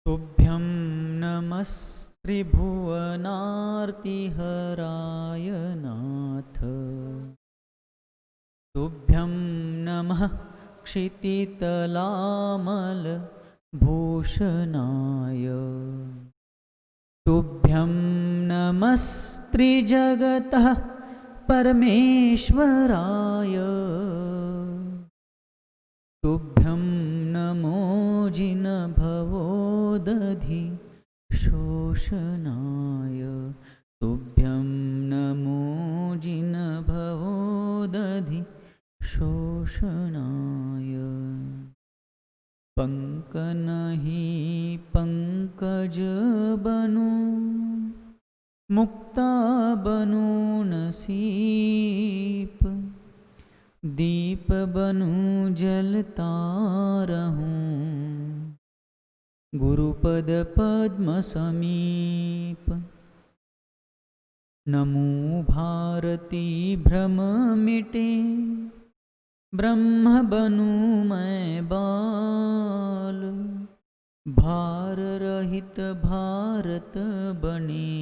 तुभ्यं नमस्त्रिभुवनार्तिहराय नाथ। तुभ्यं नमः क्षितितलामलभूषणाय। तुभ्यं नमस्त्रिजगतः परमेश्वराय। तुभ्यं नमो जिनभवोदधि शोषणाय। तुभ्यं नमो जिनभवोदधि शोषणाय। पंकनहि पंकज बनु मुक्ता बनु नसीप। दीप बनु जलता रहूं गुरुपद पद्म समीप। नमो भारती भ्रम मिटे ब्रह्म बनूं मैं बाल। भार रहित भारत बने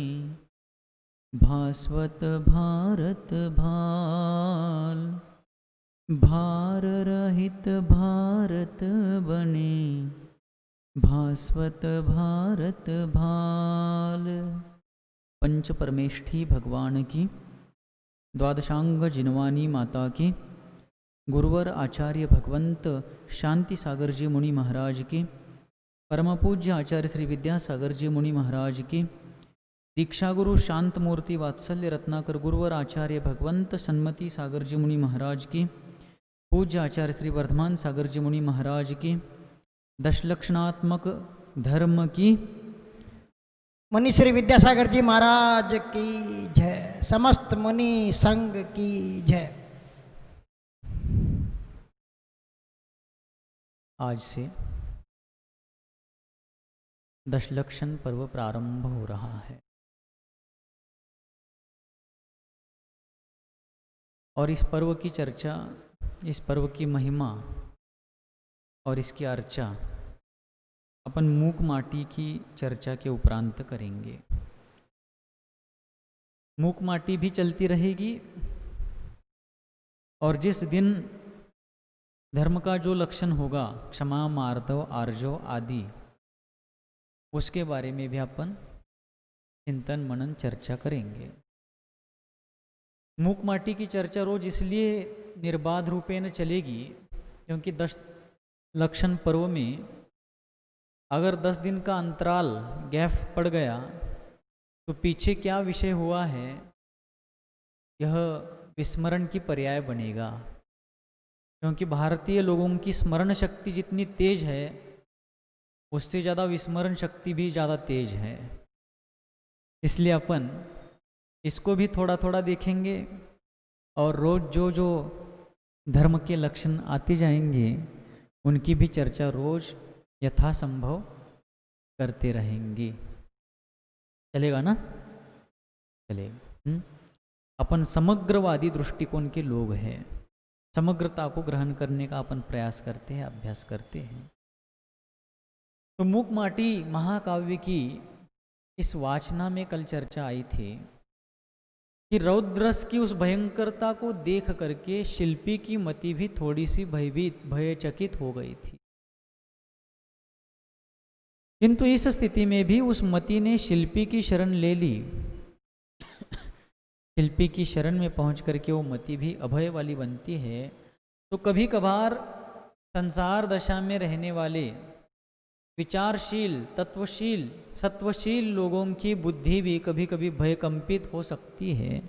भास्वत भारत भाल। भार रहित भारत बने भास्वत भारत भाल। पंच परमेष्ठी भगवान की, द्वादशांग जिनवानी माता की, गुरुवर आचार्य भगवंत शांति सागर जी मुनि महाराज की, परम पूज्य आचार्य श्री विद्यासागर जी मुनि महाराज की, दीक्षा गुरु शांत मूर्ति वात्सल्य रत्नाकर गुरुवर आचार्य भगवंत सन्मति सागर जी मुनि महाराज की, पूज्य आचार्य श्री वर्धमान सागर जी मुनि महाराज की, दशलक्षणात्मक धर्म की, मुनि श्री विद्यासागर जी महाराज की जय। समस्त मुनि संघ की जय। आज से दशलक्षण पर्व प्रारंभ हो रहा है और इस पर्व की चर्चा, इस पर्व की महिमा और इसकी अर्चा अपन मूक माटी की चर्चा के उपरांत करेंगे। मूक माटी भी चलती रहेगी और जिस दिन धर्म का जो लक्षण होगा, क्षमा मार्दव आर्जव आदि, उसके बारे में भी अपन चिंतन मनन चर्चा करेंगे। मूक माटी की चर्चा रोज इसलिए निर्बाध रूपेण चलेगी क्योंकि 10 लक्षण पर्व में अगर 10 दिन का अंतराल गैप पड़ गया तो पीछे क्या विषय हुआ है यह विस्मरण की पर्याय बनेगा। क्योंकि भारतीय लोगों की स्मरण शक्ति जितनी तेज है उससे ज़्यादा विस्मरण शक्ति भी ज़्यादा तेज है। इसलिए अपन इसको भी थोड़ा थोड़ा देखेंगे और रोज जो जो धर्म के लक्षण आते जाएंगे उनकी भी चर्चा रोज यथासंभव करते रहेंगे। चलेगा ना? चलेगा। अपन समग्रवादी दृष्टिकोण के लोग हैं, समग्रता को ग्रहण करने का अपन प्रयास करते हैं, अभ्यास करते हैं। तो मूक माटी महाकाव्य की इस वाचना में कल चर्चा आई थी कि रौद्रस की उस भयंकरता को देख करके शिल्पी की मति भी थोड़ी सी भयभीत भयचकित हो गई थी। किंतु इस स्थिति में भी उस मति ने शिल्पी की शरण ले ली। शिल्पी की शरण में पहुंच करके वो मति भी अभय वाली बनती है। तो कभी कभार संसार दशा में रहने वाले विचारशील, तत्वशील, सत्वशील लोगों की बुद्धि भी कभी कभी भयकंपित हो सकती है,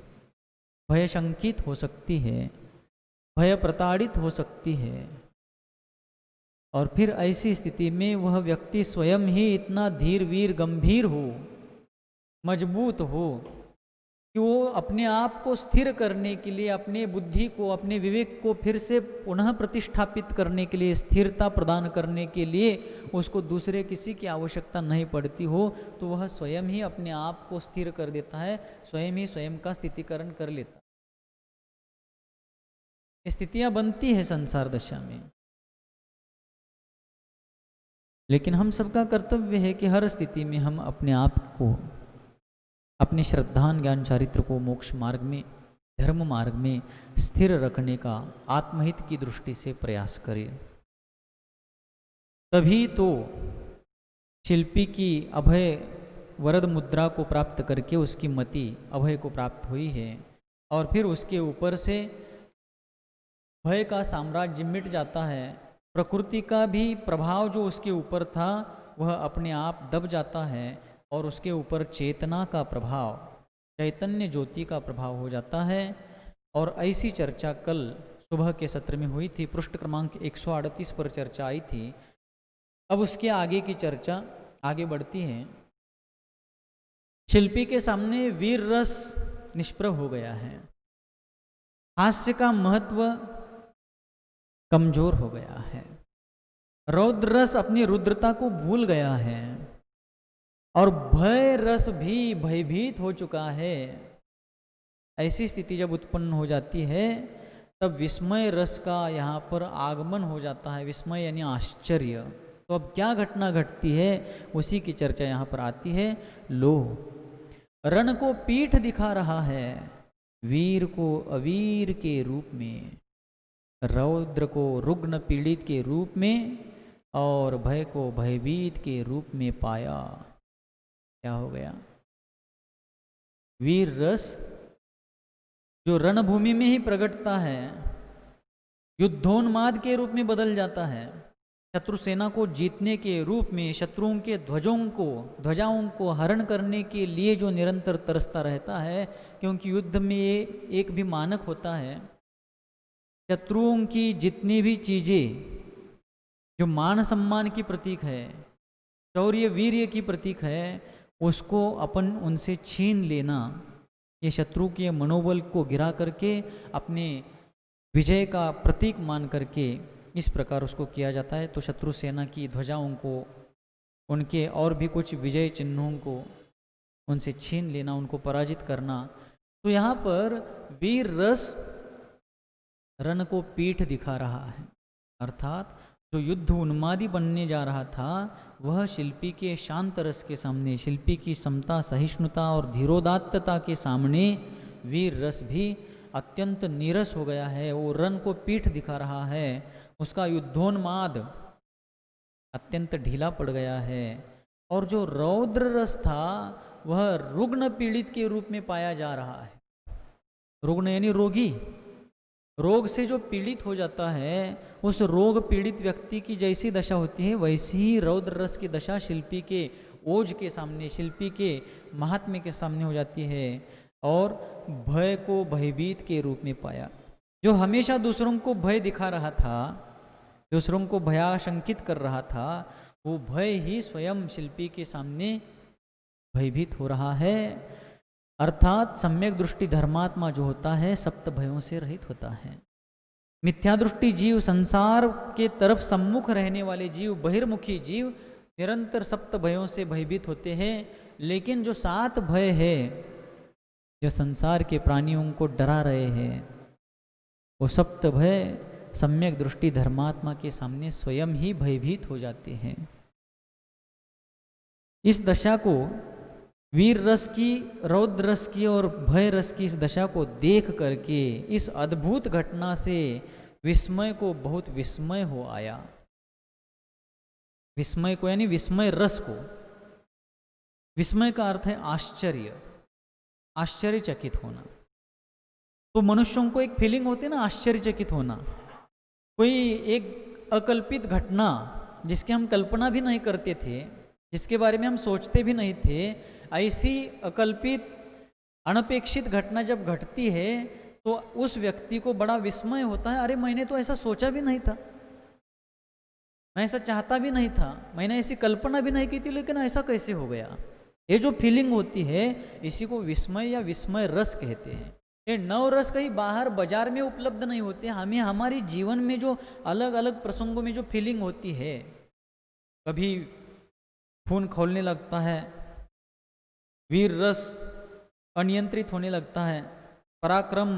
भयशंकित हो सकती है, भय प्रताड़ित हो सकती है। और फिर ऐसी स्थिति में वह व्यक्ति स्वयं ही इतना धीर वीर गंभीर हो, मजबूत हो कि वो अपने आप को स्थिर करने के लिए, अपने बुद्धि को, अपने विवेक को फिर से पुनः प्रतिष्ठापित करने के लिए, स्थिरता प्रदान करने के लिए उसको दूसरे किसी की आवश्यकता नहीं पड़ती हो, तो वह स्वयं ही अपने आप को स्थिर कर देता है, स्वयं ही स्वयं का स्थितिकरण कर लेता। स्थितियां बनती है संसार दशा में। लेकिन हम सबका कर्तव्य है कि हर स्थिति में हम अपने आप को, अपने श्रद्धान ज्ञान चारित्र को मोक्ष मार्ग में, धर्म मार्ग में स्थिर रखने का आत्महित की दृष्टि से प्रयास करें। तभी तो शिल्पी की अभय वरद मुद्रा को प्राप्त करके उसकी मति अभय को प्राप्त हुई है, और फिर उसके ऊपर से भय का साम्राज्य मिट जाता है। प्रकृति का भी प्रभाव जो उसके ऊपर था वह अपने आप दब जाता है, और उसके ऊपर चेतना का प्रभाव, चैतन्य ज्योति का प्रभाव हो जाता है। और ऐसी चर्चा कल सुबह के सत्र में हुई थी, पृष्ठ क्रमांक 138 पर चर्चा आई थी। अब उसके आगे की चर्चा आगे बढ़ती है। शिल्पी के सामने वीर रस निष्प्रभ हो गया है, हास्य का महत्व कमजोर हो गया है, रौद्र रस अपनी रुद्रता को भूल गया है, और भय रस भी भयभीत हो चुका है। ऐसी स्थिति जब उत्पन्न हो जाती है तब विस्मय रस का यहाँ पर आगमन हो जाता है। विस्मय यानी आश्चर्य। तो अब क्या घटना घटती है उसी की चर्चा यहाँ पर आती है। लो, रण को पीठ दिखा रहा है, वीर को अवीर के रूप में, रौद्र को रुग्ण पीड़ित के रूप में, और भय को भयभीत के रूप में पाया। क्या हो गया? वीर रस जो रणभूमि में ही प्रकटता है, युद्धोन्माद के रूप में बदल जाता है। शत्रु सेना को जीतने के रूप में, शत्रुओं के ध्वजाओं को हरण करने के लिए जो निरंतर तरसता रहता है, क्योंकि युद्ध में ये एक भी मानक होता है। शत्रुओं की जितनी भी चीज़ें जो मान सम्मान की प्रतीक है, शौर्य वीर्य की प्रतीक है, उसको अपन उनसे छीन लेना, ये शत्रु के मनोबल को गिरा करके अपने विजय का प्रतीक मान करके इस प्रकार उसको किया जाता है। तो शत्रु सेना की ध्वजाओं को, उनके और भी कुछ विजय चिन्हों को उनसे छीन लेना, उनको पराजित करना। तो यहाँ पर वीर रस रण को पीठ दिखा रहा है, अर्थात जो युद्ध उन्मादी बनने जा रहा था वह शिल्पी के शांत रस के सामने, शिल्पी की समता, सहिष्णुता और धीरोदात्तता के सामने वीर रस भी अत्यंत नीरस हो गया है। वो रण को पीठ दिखा रहा है, उसका युद्धोन्माद अत्यंत ढीला पड़ गया है। और जो रौद्र रस था वह रुग्ण पीड़ित के रूप में पाया जा रहा है। रुग्ण यानी रोगी, रोग से जो पीड़ित हो जाता है, उस रोग पीड़ित व्यक्ति की जैसी दशा होती है वैसी ही रौद्र रस की दशा शिल्पी के ओज के सामने, शिल्पी के महात्म्य के सामने हो जाती है। और भय को भयभीत के रूप में पाया। जो हमेशा दूसरों को भय दिखा रहा था, दूसरों को भयाशंकित कर रहा था, वो भय ही स्वयं शिल्पी के सामने भयभीत हो रहा है। अर्थात सम्यक दृष्टि धर्मात्मा जो होता है सप्त भयों से रहित होता है। मिथ्या दृष्टि जीव, संसार के तरफ सम्मुख रहने वाले जीव, बहिर्मुखी जीव निरंतर सप्त भयों से भयभीत होते हैं। लेकिन जो 7 भय है जो संसार के प्राणियों को डरा रहे हैं, वो सप्त भय सम्यक दृष्टि धर्मात्मा के सामने स्वयं ही भयभीत हो जाते हैं। इस दशा को, वीर रस की, रौद्र रस की और भय रस की इस दशा को देख करके इस अद्भुत घटना से विस्मय को बहुत विस्मय हो आया। विस्मय को यानी विस्मय रस को, विस्मय का अर्थ है आश्चर्य, आश्चर्यचकित होना। तो मनुष्यों को एक फीलिंग होती है ना, आश्चर्यचकित होना। कोई एक अकल्पित घटना जिसकी हम कल्पना भी नहीं करते थे, जिसके बारे में हम सोचते भी नहीं थे, ऐसी अकल्पित अनपेक्षित घटना जब घटती है तो उस व्यक्ति को बड़ा विस्मय होता है। अरे मैंने तो ऐसा सोचा भी नहीं था, मैं ऐसा चाहता भी नहीं था, मैंने ऐसी कल्पना भी नहीं की थी, लेकिन ऐसा कैसे हो गया। ये जो फीलिंग होती है इसी को विस्मय या विस्मय रस कहते हैं। ये 9 रस कहीं बाहर बाजार में उपलब्ध नहीं होते, हमें हमारे जीवन में जो अलग अलग प्रसंगों में जो फीलिंग होती है, कभी खून खौलने लगता है, वीर रस अनियंत्रित होने लगता है, पराक्रम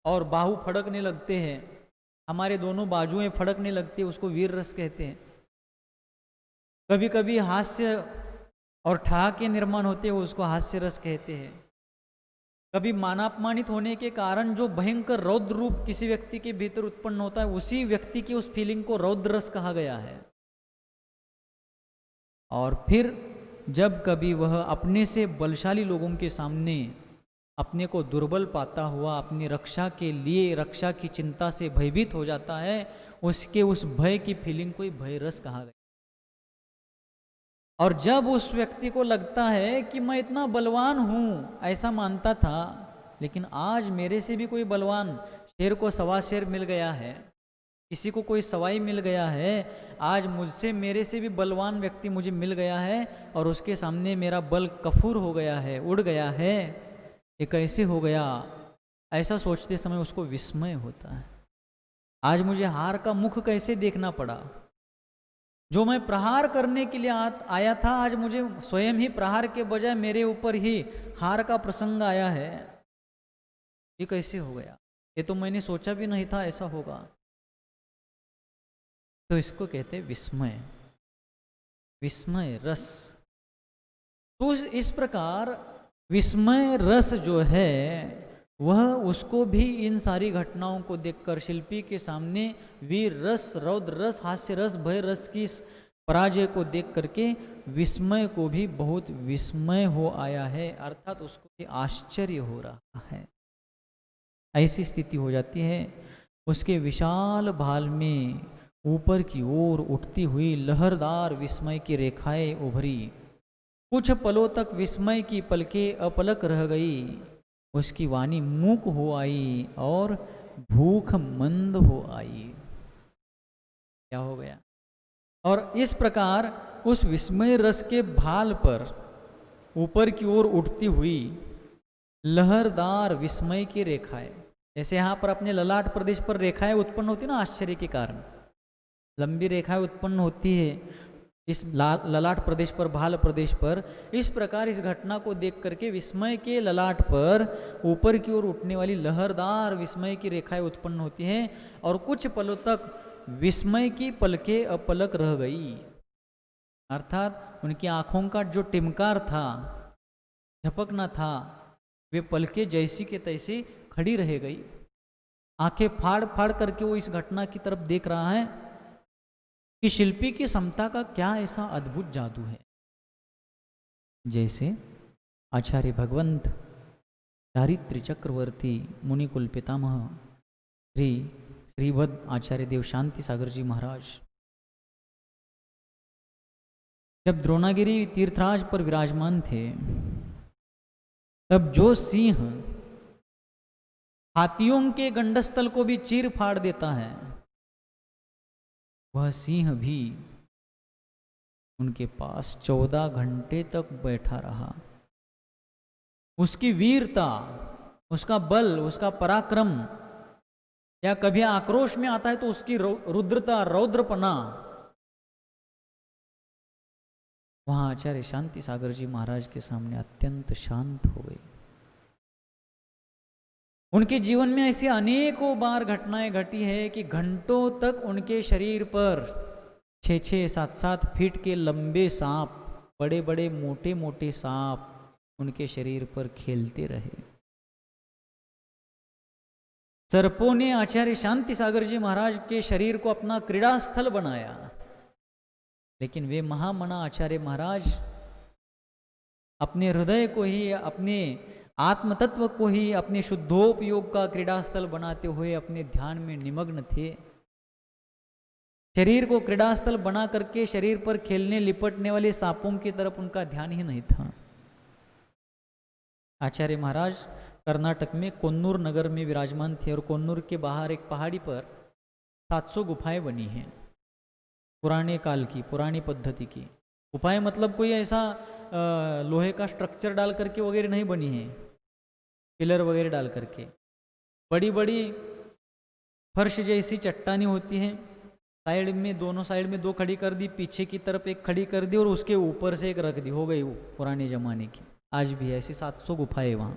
और बाहु फड़कने लगते हैं, हमारे दोनों बाजुएं फड़कने लगती है, उसको वीर रस कहते हैं। कभी कभी हास्य और ठहाके निर्माण होते हैं, उसको हास्य रस कहते हैं। कभी मानापमानित होने के कारण जो भयंकर रौद्र रूप किसी व्यक्ति के भीतर उत्पन्न होता है, उसी व्यक्ति की उस फीलिंग को रौद्र रस कहा गया है। और फिर जब कभी वह अपने से बलशाली लोगों के सामने अपने को दुर्बल पाता हुआ अपनी रक्षा के लिए रक्षा की चिंता से भयभीत हो जाता है, उसके उस भय की फीलिंग को ही भय रस कहा गया। और जब उस व्यक्ति को लगता है कि मैं इतना बलवान हूँ, ऐसा मानता था, लेकिन आज मेरे से भी कोई बलवान, शेर को सवा शेर मिल गया है, किसी को कोई सवाई मिल गया है, आज मुझसे मेरे से भी बलवान व्यक्ति मुझे मिल गया है और उसके सामने मेरा बल कफूर हो गया है, उड़ गया है, ये कैसे हो गया, ऐसा सोचते समय उसको विस्मय होता है। आज मुझे हार का मुख कैसे देखना पड़ा, जो मैं प्रहार करने के लिए आया था, आज मुझे स्वयं ही प्रहार के बजाय मेरे ऊपर ही हार का प्रसंग आया है, ये कैसे हो गया, ये तो मैंने सोचा भी नहीं था ऐसा होगा। तो इसको कहते हैं विस्मय, विस्मय रस। तो इस प्रकार विस्मय रस जो है वह उसको भी इन सारी घटनाओं को देखकर शिल्पी के सामने वीर रस, रौद्र रस, हास्य रस, भय रस की इस पराजय को देख करके विस्मय को भी बहुत विस्मय हो आया है, अर्थात उसको भी आश्चर्य हो रहा है। ऐसी स्थिति हो जाती है। उसके विशाल भाल में ऊपर की ओर उठती हुई लहरदार विस्मय की रेखाएं उभरी। कुछ पलों तक विस्मय की पलकें अपलक रह गई। उसकी वाणी मूक हो आई और भूख मंद हो आई। क्या हो गया? और इस प्रकार उस विस्मय रस के भाल पर ऊपर की ओर उठती हुई लहरदार विस्मय की रेखाएं, जैसे यहाँ पर अपने ललाट प्रदेश पर रेखाएं उत्पन्न होती ना आश्चर्य के कारण, लंबी रेखाएं उत्पन्न होती है इस ललाट प्रदेश पर, भाल प्रदेश पर, इस प्रकार इस घटना को देख करके विस्मय के ललाट पर ऊपर की ओर उठने वाली लहरदार विस्मय की रेखाएं उत्पन्न होती हैं और कुछ पलों तक विस्मय की पलकें अपलक रह गई, अर्थात उनकी आंखों का जो टिमकार था, झपकना था, वे पलकें जैसी के तैसी खड़ी रह गई। आंखें फाड़ फाड़ करके वो इस घटना की तरफ देख रहा है कि शिल्पी की समता का क्या ऐसा अद्भुत जादू है। जैसे आचार्य भगवंत चारित्र चक्रवर्ती मुनिकुल पितामह श्री श्रीभद आचार्य देव शांति सागर जी महाराज जब द्रोणागिरी तीर्थराज पर विराजमान थे, तब जो सिंह हाथियों के गंडस्थल को भी चीर फाड़ देता है, वह सिंह भी उनके पास 14 घंटे तक बैठा रहा। उसकी वीरता, उसका बल, उसका पराक्रम, या कभी आक्रोश में आता है तो उसकी रुद्रता, रौद्रपना, वहां आचार्य शांति सागर जी महाराज के सामने अत्यंत शांत हो गई। उनके जीवन में ऐसी अनेकों बार घटनाएं घटी है कि घंटों तक उनके शरीर पर 6-6, 7-7 फीट के लंबे सांप, बड़े बड़े मोटे मोटे सांप उनके शरीर पर खेलते रहे। सर्पों ने आचार्य शांति सागर जी महाराज के शरीर को अपना क्रीड़ा स्थल बनाया, लेकिन वे महामना आचार्य महाराज अपने हृदय को ही, अपने आत्म तत्व को ही अपने शुद्धोपयोग का क्रीड़ा स्थल बनाते हुए अपने ध्यान में निमग्न थे। शरीर को क्रीड़ा स्थल बना करके शरीर पर खेलने लिपटने वाले सांपों की तरफ उनका ध्यान ही नहीं था। आचार्य महाराज कर्नाटक में कोन्नूर नगर में विराजमान थे और कोन्नूर के बाहर एक पहाड़ी पर 700 गुफाएं बनी हैं, पुराने काल की, पुरानी पद्धति की गुफाएं। मतलब कोई ऐसा लोहे का स्ट्रक्चर डाल करके वगैरह नहीं बनी है, पिलर वगैरह डाल करके, बड़ी बड़ी फर्श जैसी चट्टानी होती हैं, साइड में, दोनों साइड में 2 खड़ी कर दी, पीछे की तरफ एक खड़ी कर दी और उसके ऊपर से एक रख दी, हो गई वो पुराने जमाने की। आज भी ऐसी 700 गुफाएं वहाँ।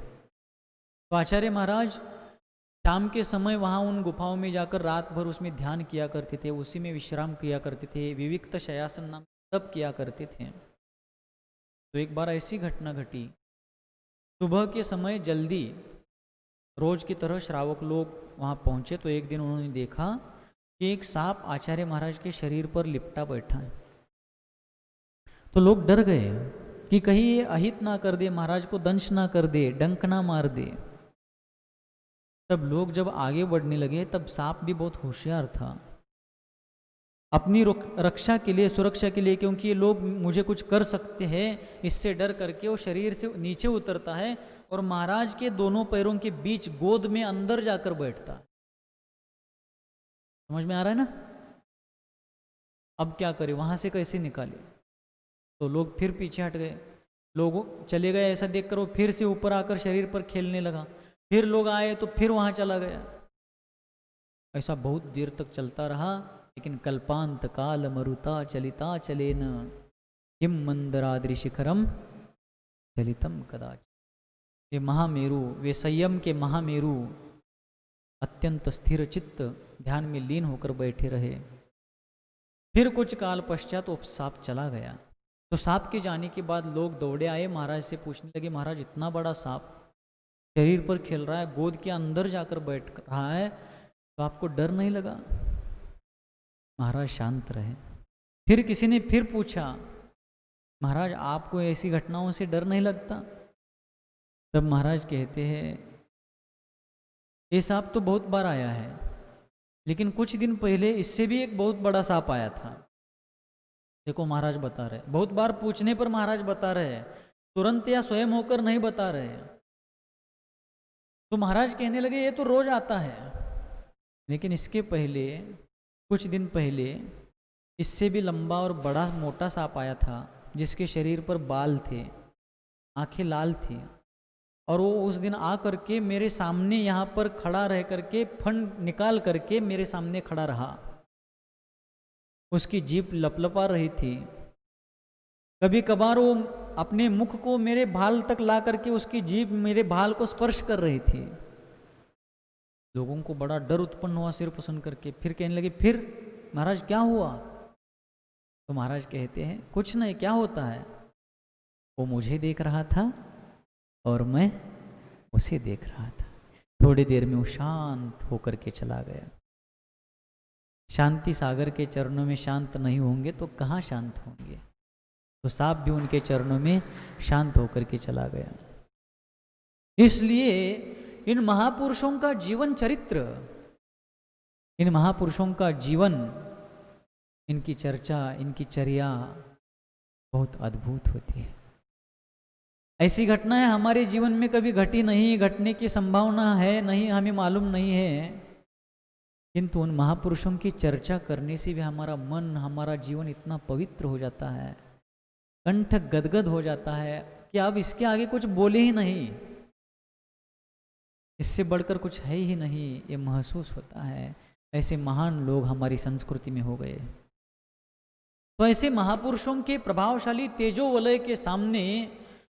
तो आचार्य महाराज शाम के समय वहाँ उन गुफाओं में जाकर रात भर उसमें ध्यान किया करते थे, उसी में विश्राम किया करते थे। विविक्त शयासन नाम तब किया करते थे। तो एक बार ऐसी घटना घटी, सुबह के समय जल्दी रोज की तरह श्रावक लोग वहाँ पहुँचे तो एक दिन उन्होंने देखा कि एक सांप आचार्य महाराज के शरीर पर लिपटा बैठा है। तो लोग डर गए कि कहीं ये अहित ना कर दे, महाराज को दंश ना कर दे, डंक ना मार दे। तब लोग जब आगे बढ़ने लगे तब सांप भी बहुत होशियार था, अपनी रक्षा के लिए, सुरक्षा के लिए, क्योंकि ये लोग मुझे कुछ कर सकते हैं, इससे डर करके वो शरीर से नीचे उतरता है और महाराज के दोनों पैरों के बीच गोद में अंदर जाकर बैठता है। समझ में आ रहा है ना? अब क्या करें, वहां से कैसे निकाले? तो लोग फिर पीछे हट गए, लोग चले गए। ऐसा देखकर वो फिर से ऊपर आकर शरीर पर खेलने लगा। फिर लोग आए तो फिर वहां चला गया। ऐसा बहुत देर तक चलता रहा। लेकिन कल्पांत काल मरुता चलिता चले न हिम मंदराद्रि शिखरम चलितम कदाच। ये महामेरु, वे संयम के महामेरु अत्यंत स्थिर चित्त ध्यान में लीन होकर बैठे रहे। फिर कुछ काल पश्चात वो सांप चला गया। तो सांप के जाने के बाद लोग दौड़े आए, महाराज से पूछने लगे, महाराज इतना बड़ा सांप शरीर पर खेल रहा है, गोद के अंदर जाकर बैठ रहा है, तो आपको डर नहीं लगा? महाराज शांत रहे। फिर किसी ने फिर पूछा, महाराज आपको ऐसी घटनाओं से डर नहीं लगता? तब महाराज कहते हैं, ये सांप तो बहुत बार आया है, लेकिन कुछ दिन पहले इससे भी एक बहुत बड़ा सांप आया था। देखो महाराज बता रहे, बहुत बार पूछने पर महाराज बता रहे हैं, तुरंत या स्वयं होकर नहीं बता रहे हैं। तो महाराज कहने लगे, ये तो रोज आता है, लेकिन इसके पहले कुछ दिन पहले इससे भी लंबा और बड़ा मोटा सांप आया था, जिसके शरीर पर बाल थे, आंखें लाल थी, और वो उस दिन आ करके मेरे सामने यहाँ पर खड़ा रह करके फंड निकाल करके मेरे सामने खड़ा रहा। उसकी जीभ लपलपा रही थी। कभी कभार वो अपने मुख को मेरे भाल तक ला करके उसकी जीभ मेरे भाल को स्पर्श कर रही थी। लोगों को बड़ा डर उत्पन्न हुआ सिर्फ सुन करके। फिर कहने लगे, फिर महाराज क्या हुआ? तो महाराज कहते हैं, कुछ नहीं, क्या होता है? वो मुझे देख रहा था और मैं उसे देख रहा था। थोड़ी देर में वो शांत होकर के चला गया। शांति सागर के चरणों में शांत नहीं होंगे तो कहाँ शांत होंगे? तो सांप भी उनके चरणों में शांत होकर के चला गया। इसलिए इन महापुरुषों का जीवन चरित्र, इन महापुरुषों का जीवन, इनकी चर्चा, इनकी चर्या बहुत अद्भुत होती है। ऐसी घटनाएं हमारे जीवन में कभी घटी नहीं, घटने की संभावना है नहीं, हमें मालूम नहीं है, किंतु उन महापुरुषों की चर्चा करने से भी हमारा मन, हमारा जीवन इतना पवित्र हो जाता है, कंठ गदगद हो जाता है कि अब इसके आगे कुछ बोले ही नहीं, इससे बढ़कर कुछ है ही नहीं, ये महसूस होता है। ऐसे महान लोग हमारी संस्कृति में हो गए। तो ऐसे महापुरुषों के प्रभावशाली तेजो वलय के सामने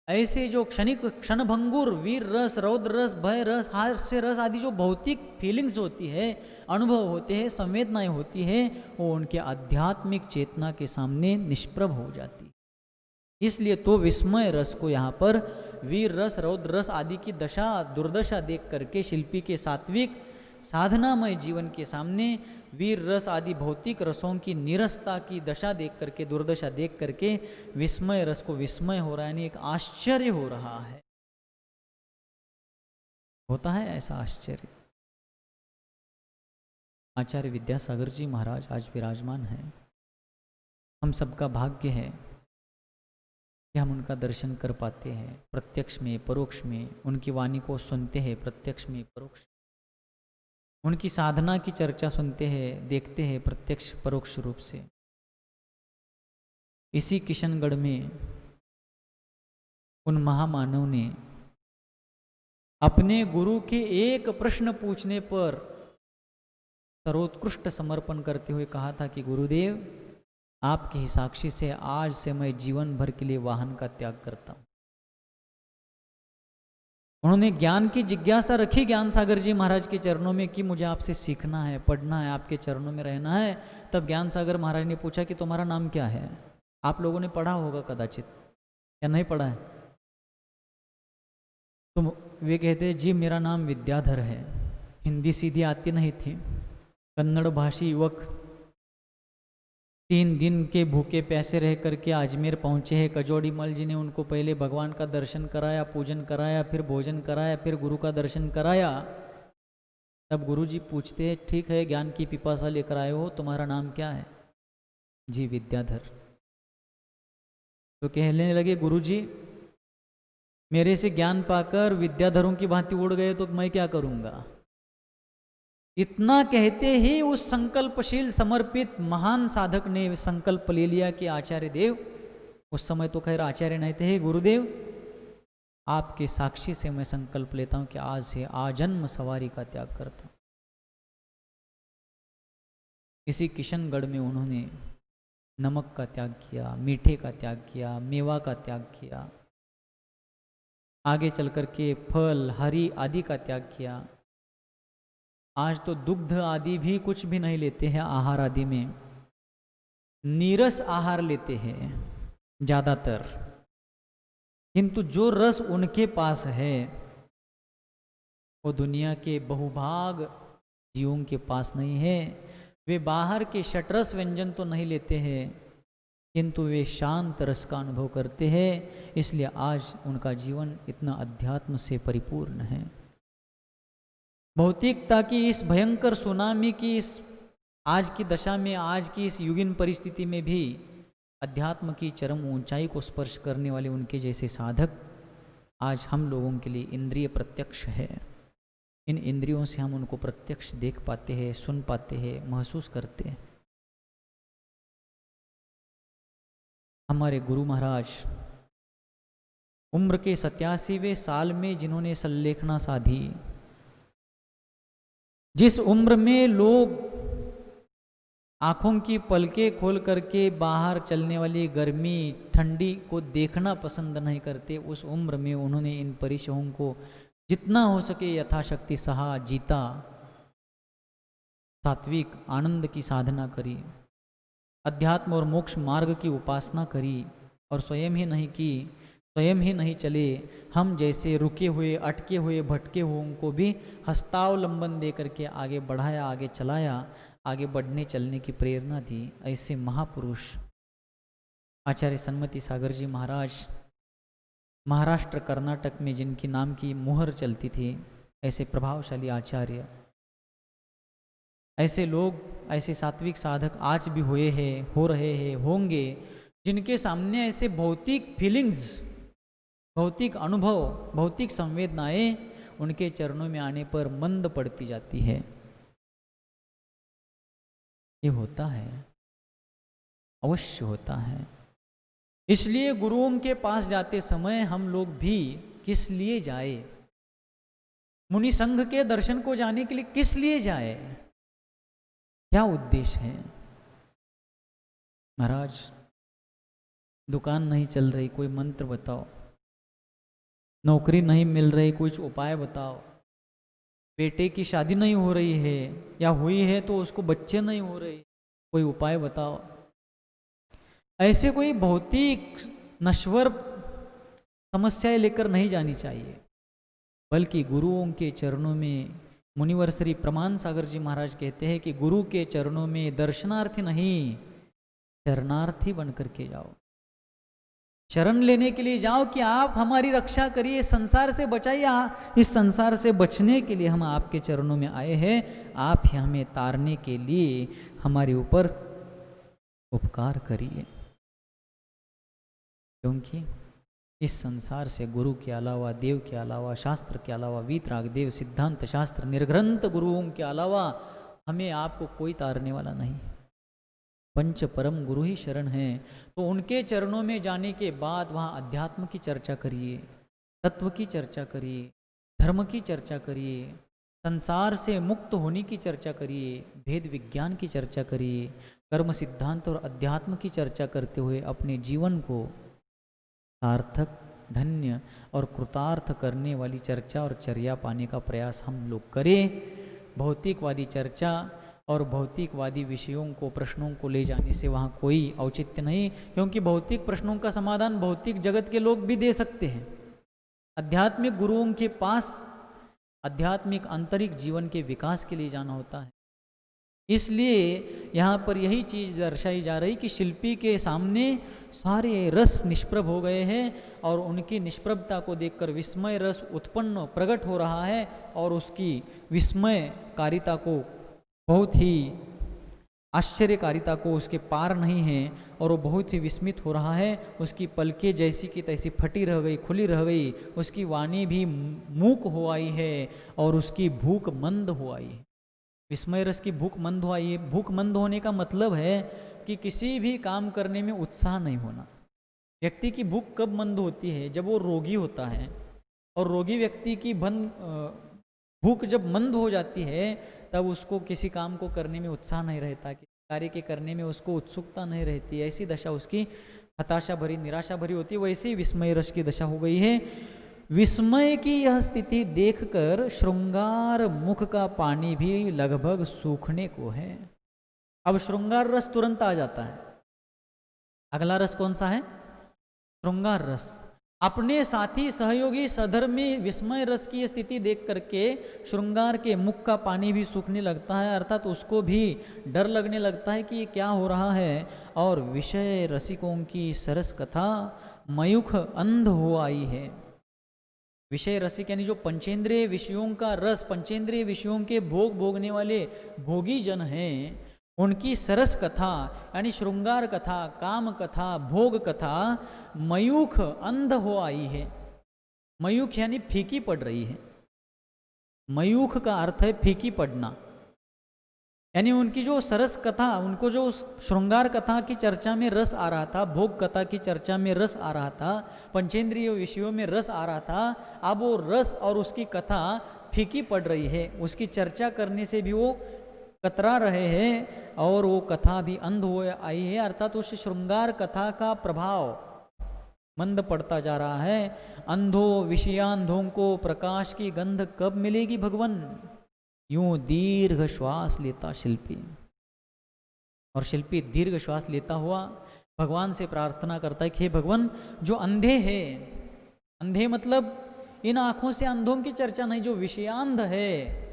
ऐसे जो क्षणिक, क्षणभंगुर वीर रस, रौद्र रस, भय रस, हास्य रस आदि जो भौतिक फीलिंग्स होती है, अनुभव होते हैं, संवेदनाएं होती है, वो उनके आध्यात्मिक चेतना के सामने निष्प्रभ हो जाती। इसलिए तो विस्मय रस को यहाँ पर वीर रस, रौद्र रस आदि की दशा, दुर्दशा देख करके शिल्पी के सात्विक साधनामय जीवन के सामने वीर रस आदि भौतिक रसों की निरसता की दशा देख करके, दुर्दशा देख करके विस्मय रस को विस्मय हो रहा है, यानी एक आश्चर्य हो रहा है। होता है ऐसा आश्चर्य। आचार्य विद्यासागर जी महाराज आज विराजमान हैं। हम सबका भाग्य है कि हम उनका दर्शन कर पाते हैं, प्रत्यक्ष में परोक्ष में उनकी वाणी को सुनते हैं, प्रत्यक्ष में परोक्ष उनकी साधना की चर्चा सुनते हैं, देखते हैं प्रत्यक्ष परोक्ष रूप से। इसी किशनगढ़ में उन महामानव ने अपने गुरु के एक प्रश्न पूछने पर सर्वोत्कृष्ट समर्पण करते हुए कहा था कि गुरुदेव, आपकी ही साक्षी से आज से मैं जीवन भर के लिए वाहन का त्याग करता हूं। उन्होंने ज्ञान की जिज्ञासा रखी ज्ञान सागर जी महाराज के चरणों में कि मुझे आपसे सीखना है, पढ़ना है, आपके चरणों में रहना है। तब ज्ञान सागर महाराज ने पूछा कि तुम्हारा नाम क्या है? आप लोगों ने पढ़ा होगा कदाचित, या नहीं पढ़ा है? तो वे कहते जी मेरा नाम विद्याधर है। हिंदी सीधी आती नहीं थी। कन्नड़ भाषी युवक 3 दिन के भूखे प्यासे रह करके अजमेर पहुँचे हैं। कजोड़ी मल जी ने उनको पहले भगवान का दर्शन कराया, पूजन कराया, फिर भोजन कराया, फिर गुरु का दर्शन कराया। तब गुरु जी पूछते हैं, ठीक है ज्ञान की पिपासा लेकर आए हो, तुम्हारा नाम क्या है? जी विद्याधर। तो कहने लगे गुरु जी मेरे से ज्ञान पाकर विद्याधरों की भांति उड़ गए तो मैं क्या करूँगा? इतना कहते ही उस संकल्पशील समर्पित महान साधक ने संकल्प ले लिया कि आचार्य देव, उस समय तो खैर आचार्य नहीं थे, गुरुदेव आपके साक्षी से मैं संकल्प लेता हूं कि आज से आजन्म सवारी का त्याग करता हूं। इसी किशनगढ़ में उन्होंने नमक का त्याग किया, मीठे का त्याग किया, मेवा का त्याग किया, आगे चल कर के फल हरी आदि का त्याग किया। आज तो दुग्ध आदि भी कुछ भी नहीं लेते हैं, आहार आदि में नीरस आहार लेते हैं ज़्यादातर, किंतु जो रस उनके पास है वो दुनिया के बहुभाग जीवों के पास नहीं है। वे बाहर के षटरस व्यंजन तो नहीं लेते हैं, किंतु वे शांत रस का अनुभव करते हैं, इसलिए आज उनका जीवन इतना अध्यात्म से परिपूर्ण है। भौतिकता की इस भयंकर सुनामी की इस आज की दशा में, आज की इस युगीन परिस्थिति में भी अध्यात्म की चरम ऊंचाई को स्पर्श करने वाले उनके जैसे साधक आज हम लोगों के लिए इंद्रिय प्रत्यक्ष है। इन इंद्रियों से हम उनको प्रत्यक्ष देख पाते हैं, सुन पाते हैं, महसूस करते हैं। हमारे गुरु महाराज उम्र के 87वें साल में जिन्होंने सल्लेखना साधी, जिस उम्र में लोग आँखों की पलकें खोल करके बाहर चलने वाली गर्मी ठंडी को देखना पसंद नहीं करते, उस उम्र में उन्होंने इन परिचयों को जितना हो सके यथाशक्ति सहा, जीता, सात्विक आनंद की साधना करी, अध्यात्म और मोक्ष मार्ग की उपासना करी, और स्वयं ही नहीं की, स्वयं ही नहीं चले, हम जैसे रुके हुए, अटके हुए, भटके हुए को भी हस्तावलंबन दे करके आगे बढ़ाया, आगे चलाया, आगे बढ़ने चलने की प्रेरणा दी। ऐसे महापुरुष आचार्य सन्मति सागर जी महाराज, महाराष्ट्र कर्नाटक में जिनकी नाम की मुहर चलती थी, ऐसे प्रभावशाली आचार्य, ऐसे लोग, ऐसे सात्विक साधक आज भी हुए हैं, हो रहे हैं, होंगे, जिनके सामने ऐसे भौतिक फीलिंग्स, भौतिक अनुभव, भौतिक संवेदनाएं उनके चरणों में आने पर मंद पड़ती जाती है। ये होता है, अवश्य होता है। इसलिए गुरुओं के पास जाते समय हम लोग भी किस लिए जाए? मुनि संघ के दर्शन को जाने के लिए किस लिए जाए? क्या उद्देश्य है? महाराज दुकान नहीं चल रही, कोई मंत्र बताओ। नौकरी नहीं मिल रही, कुछ उपाय बताओ। बेटे की शादी नहीं हो रही है, या हुई है तो उसको बच्चे नहीं हो रहे, कोई उपाय बताओ। ऐसे कोई भौतिक नश्वर समस्याएं लेकर नहीं जानी चाहिए, बल्कि गुरुओं के चरणों में, मुनिवर श्री प्रमाण सागर जी महाराज कहते हैं कि गुरु के चरणों में दर्शनार्थी नहीं, शरणार्थी बन करके जाओ। शरण लेने के लिए जाओ कि आप हमारी रक्षा करिए, संसार से बचाइए। इस संसार से बचने के लिए हम आपके चरणों में आए हैं, आप ही हमें तारने के लिए हमारे ऊपर उपकार करिए। क्योंकि इस संसार से गुरु के अलावा, देव के अलावा, शास्त्र के अलावा, वीतराग देव, सिद्धांत शास्त्र, निर्ग्रंथ गुरुओं के अलावा हमें आपको कोई तारने वाला नहीं। पंच परम गुरु ही शरण हैं। तो उनके चरणों में जाने के बाद वहाँ अध्यात्म की चर्चा करिए, तत्व की चर्चा करिए, धर्म की चर्चा करिए, संसार से मुक्त होने की चर्चा करिए, भेद विज्ञान की चर्चा करिए, कर्म सिद्धांत और अध्यात्म की चर्चा करते हुए अपने जीवन को सार्थक, धन्य और कृतार्थ करने वाली चर्चा और चर्या पाने का प्रयास हम लोग करें। भौतिकवादी चर्चा और भौतिकवादी विषयों को, प्रश्नों को ले जाने से वहाँ कोई औचित्य नहीं, क्योंकि भौतिक प्रश्नों का समाधान भौतिक जगत के लोग भी दे सकते हैं। आध्यात्मिक गुरुओं के पास आध्यात्मिक आंतरिक जीवन के विकास के लिए जाना होता है। इसलिए यहाँ पर यही चीज़ दर्शाई जा रही कि शिल्पी के सामने सारे रस निष्प्रभ हो गए हैं और उनकी निष्प्रभता को देखकर विस्मय रस उत्पन्न प्रकट हो रहा है और उसकी विस्मयकारिता को, बहुत ही आश्चर्यकारिता को उसके पार नहीं है और वो बहुत ही विस्मित हो रहा है। उसकी पलकें जैसी की तैसी फटी रह गई, खुली रह गई, उसकी वाणी भी मूक हो आई है और उसकी भूख मंद हो आई है। विस्मय रस की भूख मंद हो आई है। भूख मंद होने का मतलब है कि किसी भी काम करने में उत्साह नहीं होना। व्यक्ति की भूख कब मंद होती है? जब वो रोगी होता है, और रोगी व्यक्ति की भूख जब मंद हो जाती है तब उसको किसी काम को करने में उत्साह नहीं रहता, किसी कार्य के करने में उसको उत्सुकता नहीं रहती। ऐसी दशा उसकी हताशा भरी, निराशा भरी होती है। वैसे ही विस्मय रस की दशा हो गई है। विस्मय की यह स्थिति देखकर श्रृंगार मुख का पानी भी लगभग सूखने को है। अब श्रृंगार रस तुरंत आ जाता है। अगला रस कौन सा है? श्रृंगार रस। अपने साथी सहयोगी सधर्मी विस्मय रस की स्थिति देख करके श्रृंगार के मुख का पानी भी सूखने लगता है, अर्थात उसको भी डर लगने लगता है कि ये क्या हो रहा है। और विषय रसिकों की सरस कथा मयूख अंध हो आई है। विषय रसिक यानी जो पंचेंद्रिय विषयों का रस, पंचेंद्रिय विषयों के भोग भोगने वाले भोगी जन हैं, उनकी सरस कथा यानी श्रृंगार कथा, काम कथा, भोग कथा मयूख अंध हो आई है। मयूख यानी फीकी पड़ रही है। मयूख का अर्थ है फीकी पड़ना, यानी उनकी जो सरस कथा, उनको जो श्रृंगार कथा की चर्चा में रस आ रहा था, भोग कथा की चर्चा में रस आ रहा था, पंचेंद्रिय विषयों में रस आ रहा था, अब वो रस और उसकी कथा फीकी पड़ रही है। उसकी चर्चा करने से भी वो कतरा रहे हैं और वो कथा भी अंध हो आई है, अर्थात उस श्रृंगार कथा का प्रभाव मंद पड़ता जा रहा है। अंधो विषयांधों को प्रकाश की गंध कब मिलेगी भगवान? यूं दीर्घ श्वास लेता शिल्पी, और शिल्पी दीर्घ श्वास लेता हुआ भगवान से प्रार्थना करता है कि हे भगवान, जो अंधे हैं, अंधे मतलब इन आंखों से अंधों की चर्चा नहीं, जो विषयांध है,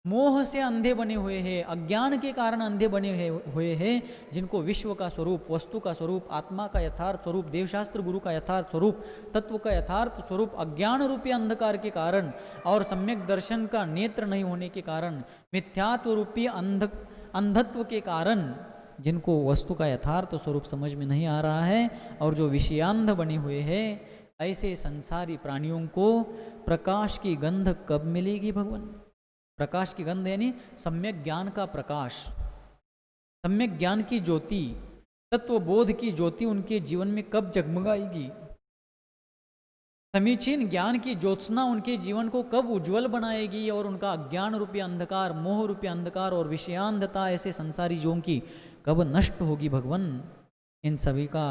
मोह से अंधे बने हुए हैं, अज्ञान के कारण अंधे बने हुए हैं, जिनको विश्व का स्वरूप, वस्तु का स्वरूप, आत्मा का यथार्थ स्वरूप, देवशास्त्र गुरु का यथार्थ स्वरूप, तत्व का यथार्थ स्वरूप अज्ञान रूपी अंधकार के कारण और सम्यक दर्शन का नेत्र नहीं होने के कारण, मिथ्यात्व रूपी अंधत्व के कारण, जिनको वस्तु का यथार्थ स्वरूप समझ में नहीं आ रहा है और जो विषयांध बने हुए हैं, ऐसे संसारी प्राणियों को प्रकाश की गंध कब मिलेगी भगवान? प्रकाश की गंध यानी सम्यक ज्ञान का प्रकाश, सम्यक ज्ञान की ज्योति, तत्वबोध की ज्योति उनके जीवन में कब जगमगाएगी? समीचीन ज्ञान की ज्योत्सना उनके जीवन को कब उज्जवल बनाएगी और उनका अज्ञान रूपी अंधकार, मोह रूपी अंधकार और विषयांधता ऐसे संसारी जीवों की कब नष्ट होगी भगवान? इन सभी का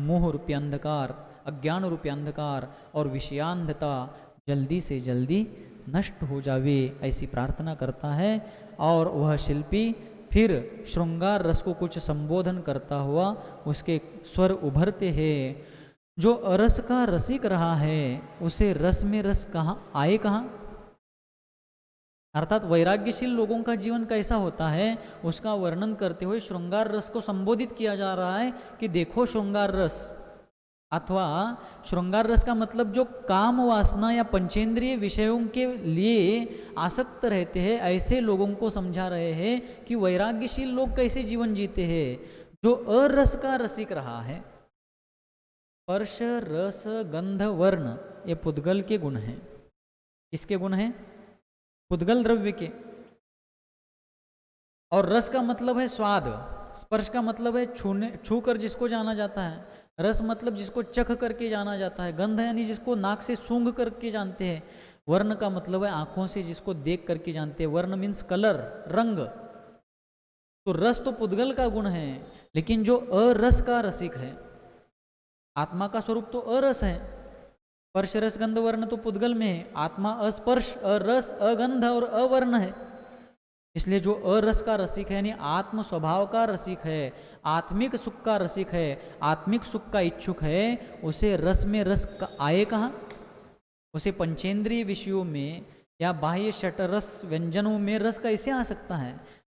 मोह रूपी अंधकार, अज्ञान रूपी अंधकार और विषयांधता जल्दी से जल्दी नष्ट हो जावे, ऐसी प्रार्थना करता है। और वह शिल्पी फिर श्रृंगार रस को कुछ संबोधन करता हुआ उसके स्वर उभरते हैं। जो अरस का रसिक रहा है उसे रस में रस कहाँ आए कहाँ? अर्थात वैराग्यशील लोगों का जीवन कैसा होता है उसका वर्णन करते हुए श्रृंगार रस को संबोधित किया जा रहा है कि देखो श्रृंगार रस, अथवा श्रृंगार रस का मतलब जो काम वासना या पंचेंद्रिय विषयों के लिए आसक्त रहते हैं, ऐसे लोगों को समझा रहे हैं कि वैराग्यशील लोग कैसे जीवन जीते हैं। जो अरस का रसिक रहा है, स्पर्श रस गंध वर्ण ये पुद्गल के गुण हैं। किसके गुण हैं? पुद्गल द्रव्य के। और रस का मतलब है स्वाद, स्पर्श का मतलब है छू कर जिसको जाना जाता है, रस मतलब जिसको चख करके जाना जाता है, गंध यानी जिसको नाक से सूंघ करके जानते हैं, वर्ण का मतलब है आंखों से जिसको देख करके जानते हैं। वर्ण मीन्स कलर, रंग। तो रस तो पुद्गल का गुण है, लेकिन जो अरस का रसिक है, आत्मा का स्वरूप तो अरस है। स्पर्श रस गंध वर्ण तो पुद्गल में है, आत्मा अस्पर्श, अरस, अगंध और अवर्ण है। इसलिए जो अरस का रसिक है यानी आत्म स्वभाव का रसिक है, आत्मिक सुख का रसिक है, आत्मिक सुख का इच्छुक है, उसे रस में रस आए कहाँ? उसे पंचेंद्रिय विषयों में या बाह्य षटरस व्यंजनों में रस कैसे आ सकता है?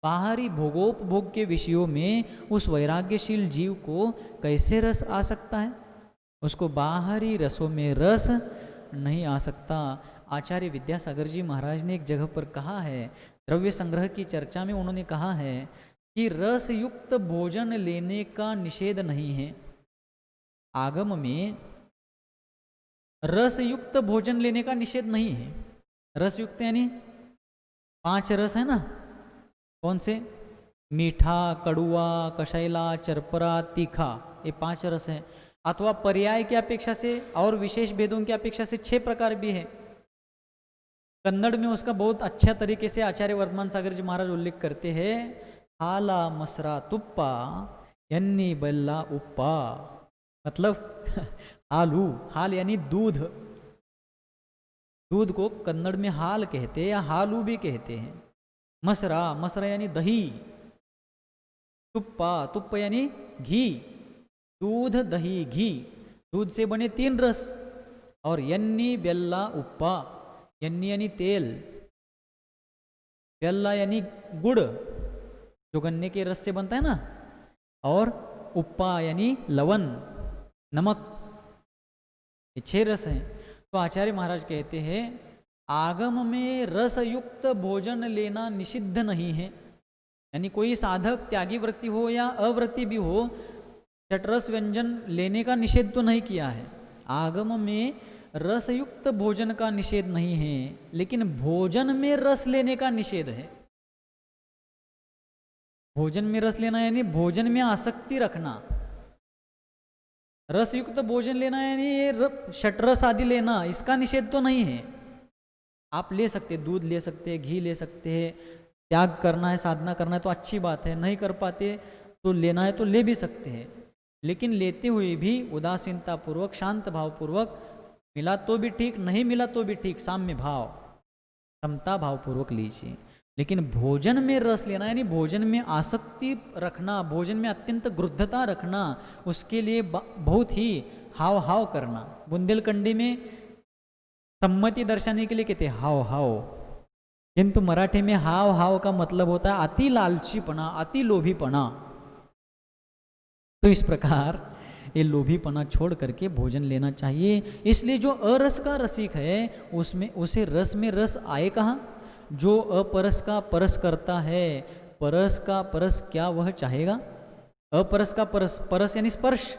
बाहरी भोगोपभोग के विषयों में उस वैराग्यशील जीव को कैसे रस आ सकता है? उसको बाहरी रसों में रस नहीं आ सकता। आचार्य विद्यासागर जी महाराज ने एक जगह पर कहा है, द्रव्य संग्रह की चर्चा में उन्होंने कहा है कि रस युक्त भोजन लेने का निषेध नहीं है। आगम में रस युक्त भोजन लेने का निषेध नहीं है। रस युक्त यानी 5 रस है ना, कौन से? मीठा, कड़ुआ, कषैला, चरपरा, तीखा, ये 5 रस है। अथवा पर्याय की अपेक्षा से और विशेष भेदों की अपेक्षा से 6 प्रकार भी है। कन्नड़ में उसका बहुत अच्छा तरीके से आचार्य वर्धमान सागर जी महाराज उल्लेख करते हैं, हाला मसरा तुप्पा यन्नी बल्ला उप्पा, मतलब आलू, हाल यानी दूध, दूध को कन्नड़ में हाल कहते हैं या हालू भी कहते हैं। मसरा, मसरा यानी दही, तुप्पा, तुप्पा यानी घी, दूध दही घी, दूध से बने 3 रस। और यन्नी बेल्ला उप्पा, यन्नी यानी तेल, बेल्ला यानी गुड़ जो गन्ने के रस से बनता है ना, और उप्पा यानी लवण, नमक, ये 6 रस हैं। तो आचार्य महाराज कहते हैं आगम में रस युक्त भोजन लेना निषिद्ध नहीं है। यानी कोई साधक त्यागी वृत्ति हो या अवृत्ति भी हो, चटरस व्यंजन लेने का निषेध तो नहीं किया है। आगम में रसयुक्त भोजन का निषेध नहीं है, लेकिन भोजन में रस लेने का निषेध है। भोजन में रस लेना यानी भोजन में आसक्ति रखना। रसयुक्त भोजन लेना यानी ये षटरस आदि लेना, इसका निषेध तो नहीं है। आप ले सकते, दूध ले सकते, घी ले सकते हैं। त्याग करना है, साधना करना है तो अच्छी बात है, नहीं कर पाते तो लेना है तो ले भी सकते हैं। लेकिन लेते हुए भी उदासीनता पूर्वक, शांत भाव पूर्वक, मिला तो भी ठीक, नहीं मिला तो भी ठीक, साम्य भाव, समता भाव पूर्वक लीजिए। लेकिन भोजन में रस लेना यानी भोजन में आसक्ति रखना, भोजन में अत्यंत गृद्धता रखना, उसके लिए बहुत ही हाव हाव करना। बुंदेलखंडी में सम्मति दर्शाने के लिए कहते हैं हाव हाव, किंतु मराठी में हाव हाव का मतलब होता है अति लालचीपना, अति लोभीपना। तो इस प्रकार ये लोभीपना छोड़ करके भोजन लेना चाहिए। इसलिए जो अरस का रसिक है उसमें उसे रस में रस आए कहाँ? जो अपरस का परस करता है, परस का परस क्या वह चाहेगा? अपरस का परस, परस यानी स्पर्श।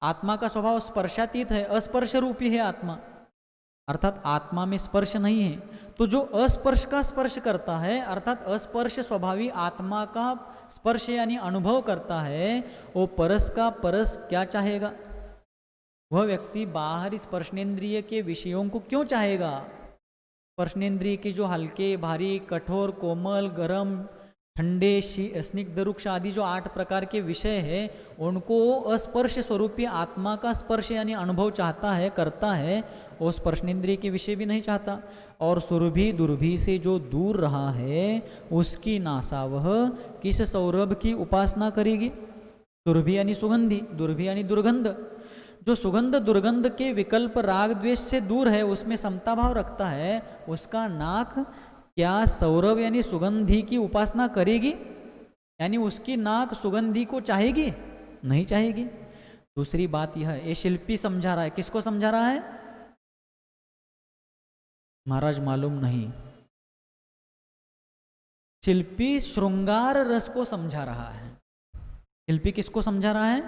आत्मा का स्वभाव स्पर्शातीत है, अस्पर्श रूपी है आत्मा, अर्थात आत्मा में स्पर्श नहीं है। तो जो अस्पर्श का स्पर्श करता है, अर्थात अस्पर्श स्वभावी आत्मा का स्पर्श यानी अनुभव करता है, वो परस का परस क्या चाहेगा? वह व्यक्ति बाहरी स्पर्शनेन्द्रिय के विषयों को क्यों चाहेगा? स्पर्शनेन्द्रिय के जो हल्के, भारी, कठोर, कोमल, गरम, ठंडे, स्निग्ध, रुक्ष आदि जो 8 प्रकार के विषय है, उनको अस्पर्श स्वरूपी आत्मा का स्पर्श यानी अनुभव चाहता है, करता है। वो स्पर्शनेन्द्रिय के विषय भी नहीं चाहता। और सुरभि दुर्भि से जो दूर रहा है, उसकी नासा वह किस सौरभ की उपासना करेगी? सुरभि यानी सुगंधी, दुर्भि यानी दुर्गंध। जो सुगंध दुर्गंध के विकल्प राग द्वेष से दूर है, उसमें समता भाव रखता है, उसका नाक क्या सौरभ यानी सुगंधी की उपासना करेगी? यानी उसकी नाक सुगंधी को चाहेगी? नहीं चाहेगी। दूसरी बात यह है, ये शिल्पी समझा रहा है, किसको समझा रहा है? महाराज मालूम नहीं। शिल्पी श्रृंगार रस को समझा रहा है। शिल्पी किसको समझा रहा है?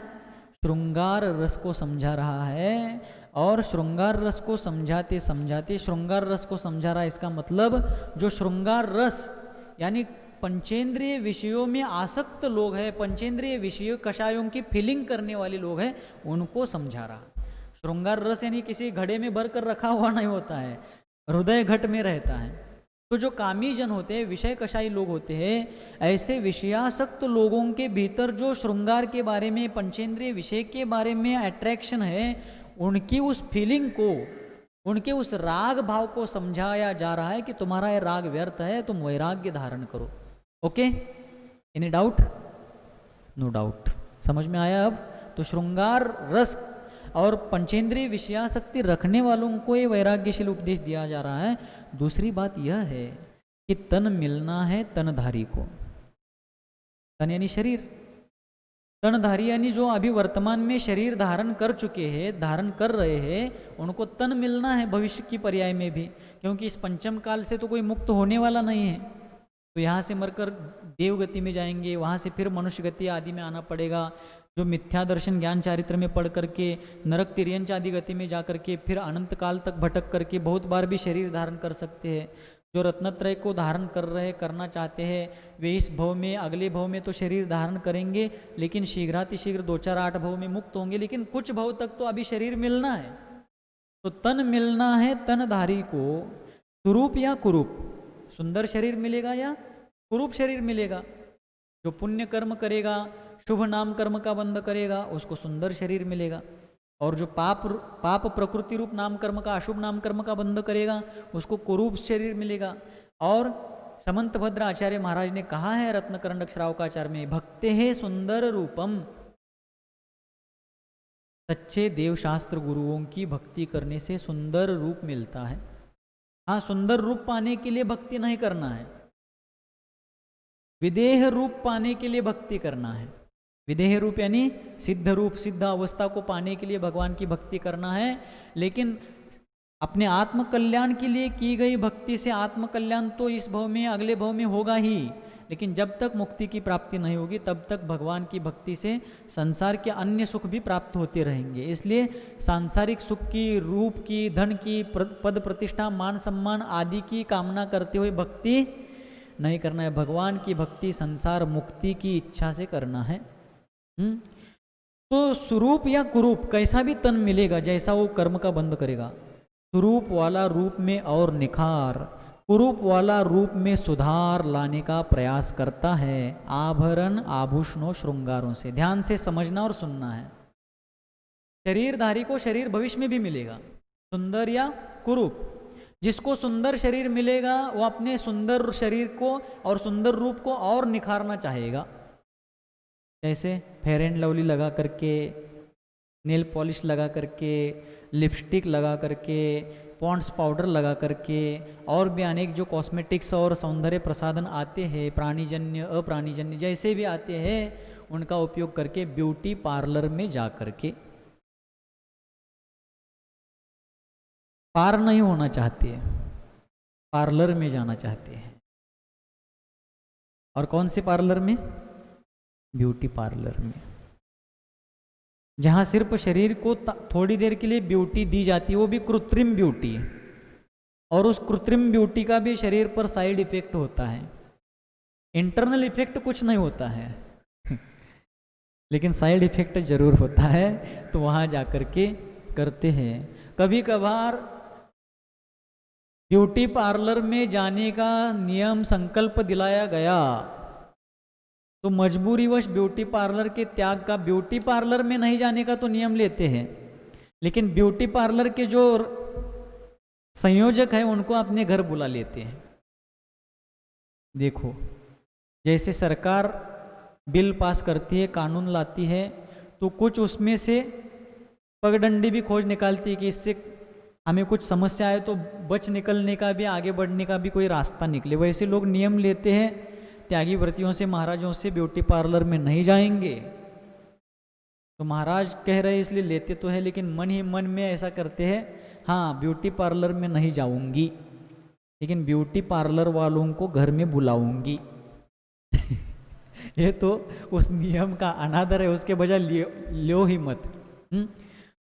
श्रृंगार रस को समझा रहा है। और श्रृंगार रस को समझाते समझाते श्रृंगार रस को समझा रहा है। इसका मतलब जो श्रृंगार रस यानी पंचेंद्रिय विषयों में आसक्त लोग हैं, पंचेंद्रिय विषयों कषायों की फीलिंग करने वाले लोग हैं, उनको समझा रहा। श्रृंगार रस यानी किसी घड़े में भर कर रखा हुआ नहीं होता है, हृदय घट में रहता है। तो जो कामी जन होते हैं, विषय कषाई लोग होते हैं, ऐसे विषयासक्त लोगों के भीतर जो श्रृंगार के बारे में, पंचेंद्रिय विषय के बारे में अट्रैक्शन है, उनकी उस फीलिंग को उनके उस राग भाव को समझाया जा रहा है कि तुम्हारा ये राग व्यर्थ है, तुम वैराग्य धारण करो। Okay, any doubt? No doubt. समझ में आया अब? तो श्रृंगार रस और पंचेंद्रिय विषयासक्ति रखने वालों को ये वैराग्यशील उपदेश दिया जा रहा है। दूसरी बात यह है कि तन मिलना है तनधारी को। तन यानी शरीर, तनधारी यानी जो अभी वर्तमान में शरीर धारण कर चुके हैं, धारण कर रहे हैं, उनको तन मिलना है भविष्य की पर्याय में भी, क्योंकि इस पंचम काल से तो कोई मुक्त होने वाला नहीं है। तो यहाँ से मरकर देव गति में जाएंगे, वहाँ से फिर मनुष्य गति आदि में आना पड़ेगा, जो मिथ्या दर्शन ज्ञान चारित्र में पढ़ करके नरक तिर्यंच आदि गति में जा करके फिर अनंत काल तक भटक करके बहुत बार भी शरीर धारण कर सकते हैं। जो रत्नत्रय को धारण कर रहे करना चाहते हैं वे इस भव में, अगले भव में तो शरीर धारण करेंगे, लेकिन शीघ्रातिशीघ्र 2 4 8 भव में मुक्त होंगे, लेकिन कुछ भव तक तो अभी शरीर मिलना है। तो तन मिलना है तनधारी को, सुरूप या कुरूप, सुंदर शरीर मिलेगा या कुरूप शरीर मिलेगा। जो पुण्य कर्म करेगा, शुभ नाम कर्म का बंध करेगा, उसको सुंदर शरीर मिलेगा, और जो पाप प्रकृति रूप नाम कर्म का, अशुभ नाम कर्म का बंध करेगा, उसको कुरूप शरीर मिलेगा। और समंत भद्र आचार्य महाराज ने कहा है रत्नकरंडक श्रावकाचार्य में, भक्ते है सुंदर रूपम। सच्चे देवशास्त्र गुरुओं की भक्ति करने से सुंदर रूप मिलता है। हाँ, सुंदर रूप पाने के लिए भक्ति नहीं करना है, विदेह रूप पाने के लिए भक्ति करना है। विदेह रूप यानी सिद्ध रूप, सिद्ध अवस्था को पाने के लिए भगवान की भक्ति करना है। लेकिन अपने आत्म कल्याण के लिए की गई भक्ति से आत्म कल्याण तो इस भव में, अगले भव में होगा ही, लेकिन जब तक मुक्ति की प्राप्ति नहीं होगी तब तक भगवान की भक्ति से संसार के अन्य सुख भी प्राप्त होते रहेंगे। इसलिए सांसारिक सुख की, रूप की, धन की, पद प्रतिष्ठा, मान सम्मान आदि की कामना करते हुए भक्ति नहीं करना है। भगवान की भक्ति संसार मुक्ति की इच्छा से करना है। तो स्वरूप या कुरूप कैसा भी तन मिलेगा, जैसा वो कर्म का बंध करेगा। स्वरूप वाला रूप में और निखार, कुरूप वाला रूप में सुधार लाने का प्रयास करता है आभरण आभूषणों श्रृंगारों से। ध्यान से समझना और सुनना है। शरीरधारी को शरीर भविष्य में भी मिलेगा, सुंदर या कुरूप। जिसको सुंदर शरीर मिलेगा वो अपने सुंदर शरीर को और सुंदर रूप को और निखारना चाहेगा। जैसे फेयर एंड लवली लगा करके, नेल पॉलिश लगा करके, लिपस्टिक लगा करके, पॉन्ड्स पाउडर लगा करके, और भी अनेक जो कॉस्मेटिक्स और सौंदर्य प्रसाधन आते हैं, प्राणीजन्य अप्राणीजन्य जैसे भी आते हैं, उनका उपयोग करके ब्यूटी पार्लर में जा करके पार नहीं होना चाहते हैं, पार्लर में जाना चाहते हैं। और कौन से पार्लर में? ब्यूटी पार्लर में, जहां सिर्फ शरीर को थोड़ी देर के लिए ब्यूटी दी जाती है, वो भी कृत्रिम ब्यूटी, और उस कृत्रिम ब्यूटी का भी शरीर पर साइड इफेक्ट होता है। इंटरनल इफेक्ट कुछ नहीं होता है लेकिन साइड इफेक्ट जरूर होता है, तो वहां जाकर के करते हैं। कभी कभार ब्यूटी पार्लर में जाने का नियम संकल्प दिलाया गया तो मजबूरीवश ब्यूटी पार्लर के त्याग का, ब्यूटी पार्लर में नहीं जाने का तो नियम लेते हैं, लेकिन ब्यूटी पार्लर के जो संयोजक है उनको अपने घर बुला लेते हैं। देखो, जैसे सरकार बिल पास करती है, कानून लाती है, तो कुछ उसमें से पगडंडी भी खोज निकालती है कि इससे हमें कुछ समस्या है तो बच निकलने का भी, आगे बढ़ने का भी कोई रास्ता निकले। वैसे लोग नियम लेते हैं, त्यागी व्रतियों से, महाराजों से ब्यूटी पार्लर में नहीं जाएंगे। तो महाराज कह रहे इसलिए लेते तो है, लेकिन मन ही मन में ऐसा करते हैं, हाँ ब्यूटी पार्लर में नहीं जाऊंगी, लेकिन ब्यूटी पार्लर वालों को घर में बुलाऊंगी ये तो उस नियम का अनादर है, उसके बजाय लो ही मत।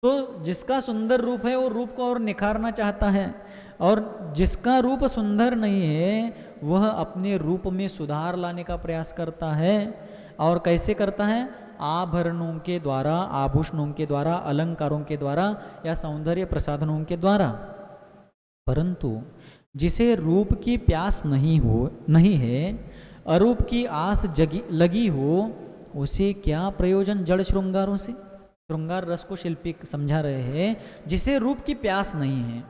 तो जिसका सुंदर रूप है वो रूप को और निखारना चाहता है, और जिसका रूप सुंदर नहीं है वह अपने रूप में सुधार लाने का प्रयास करता है। और कैसे करता है? आभरणों के द्वारा, आभूषणों के द्वारा, अलंकारों के द्वारा या सौंदर्य प्रसाधनों के द्वारा। परंतु जिसे रूप की प्यास नहीं है, अरूप की आस लगी हो, उसे क्या प्रयोजन जड़ श्रृंगारों से। श्रृंगार रस को शिल्पी समझा रहे हैं, जिसे रूप की प्यास नहीं है,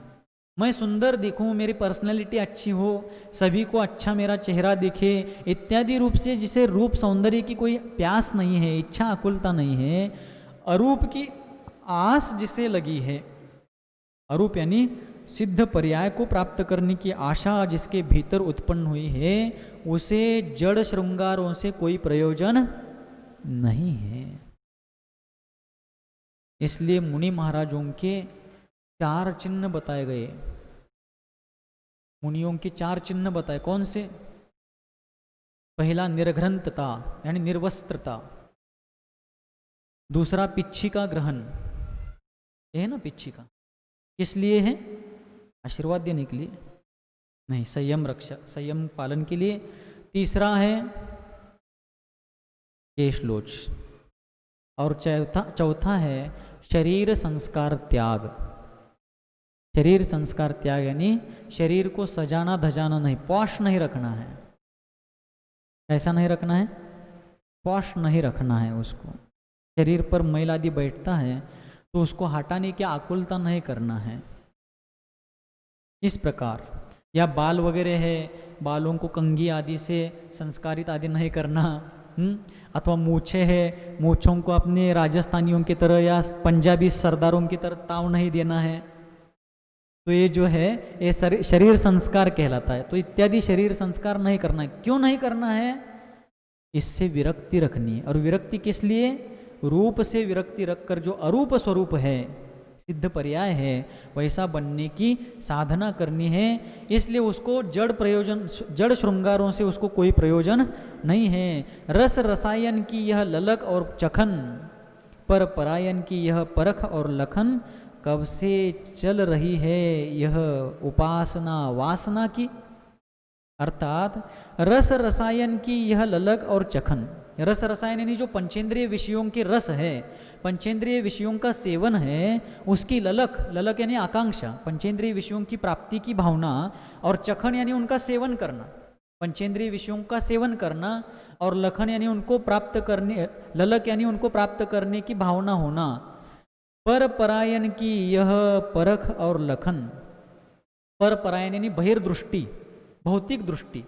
मैं सुंदर दिखूं, मेरी पर्सनैलिटी अच्छी हो, सभी को अच्छा मेरा चेहरा दिखे इत्यादि रूप से, जिसे रूप सौंदर्य की कोई प्यास नहीं है, इच्छा आकुलता नहीं है, अरूप की आस जिसे लगी है, अरूप यानी सिद्ध पर्याय को प्राप्त करने की आशा जिसके भीतर उत्पन्न हुई है, उसे जड़ श्रृंगारों से कोई प्रयोजन नहीं है। इसलिए मुनि महाराजों के 4 चिन्ह बताए गए, मुनियों के 4 चिन्ह बताए। कौन से? पहला निर्घ्रंतता यानी निर्वस्त्रता, दूसरा पिच्छी का ग्रहण, ये है ना पिच्छी का, किस लिए है? आशीर्वाद देने के लिए नहीं, संयम रक्षा, संयम पालन के लिए। तीसरा है केशलोच, और चौथा है शरीर संस्कार त्याग। शरीर संस्कार त्याग यानी शरीर को सजाना धजाना नहीं, पॉश नहीं रखना है। ऐसा नहीं रखना है, पॉश नहीं रखना है उसको। शरीर पर मैल आदि बैठता है तो उसको हटाने की आकुलता नहीं करना है, इस प्रकार। या बाल वगैरह है, बालों को कंघी आदि से संस्कारित आदि नहीं करना, अथवा मूछे है, मूछों को अपने राजस्थानियों की तरह या पंजाबी सरदारों की तरह ताव नहीं देना है, तो ये जो है ये शरीर संस्कार कहलाता है। तो इत्यादि शरीर संस्कार नहीं करना है। क्यों नहीं करना है? इससे विरक्ति रखनी है। और विरक्ति किस लिए? रूप से विरक्ति रखकर जो अरूप स्वरूप है, सिद्ध पर्याय है, वैसा बनने की साधना करनी है। इसलिए उसको जड़ प्रयोजन, जड़ श्रृंगारों से उसको कोई प्रयोजन नहीं है। रस रसायन की यह ललक और चखन, पर परायन की यह परख और लखन, कब से चल रही है यह उपासना वासना की। अर्थात रस रसायन की यह ललक और चखन, रस रसायन यानी जो पंचेंद्रिय विषयों के रस है, पंचेंद्रिय विषयों का सेवन है, उसकी ललक, ललक यानी आकांक्षा, पंचेंद्रिय विषयों की प्राप्ति की भावना, और चखन यानी उनका सेवन करना, पंचेंद्रिय विषयों का सेवन करना, और लखन यानी उनको प्राप्त करने, ललक यानी उनको प्राप्त करने की भावना होना। पर परायण की यह परख और लखन, पर परायण यानी बहिर्दृष्टि, भौतिक दृष्टि।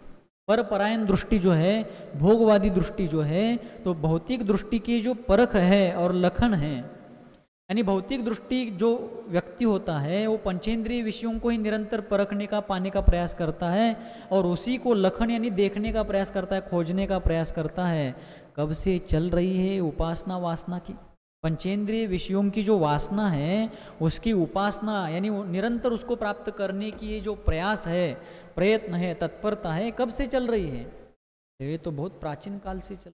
पर परायण दृष्टि जो है, भोगवादी दृष्टि जो है, तो भौतिक दृष्टि की जो परख है और लखन है, यानी भौतिक दृष्टि जो व्यक्ति होता है वो पंचेंद्रिय विषयों को ही निरंतर परखने का, पाने का प्रयास करता है, और उसी को लखन यानी देखने का प्रयास करता है, खोजने का प्रयास करता है। कब से चल रही है उपासना वासना की, पंचेंद्रिय विषयों की जो वासना है उसकी उपासना यानी निरंतर उसको प्राप्त करने की ये जो प्रयास है, प्रयत्न है, तत्परता है, कब से चल रही है? ये तो बहुत प्राचीन काल से चल,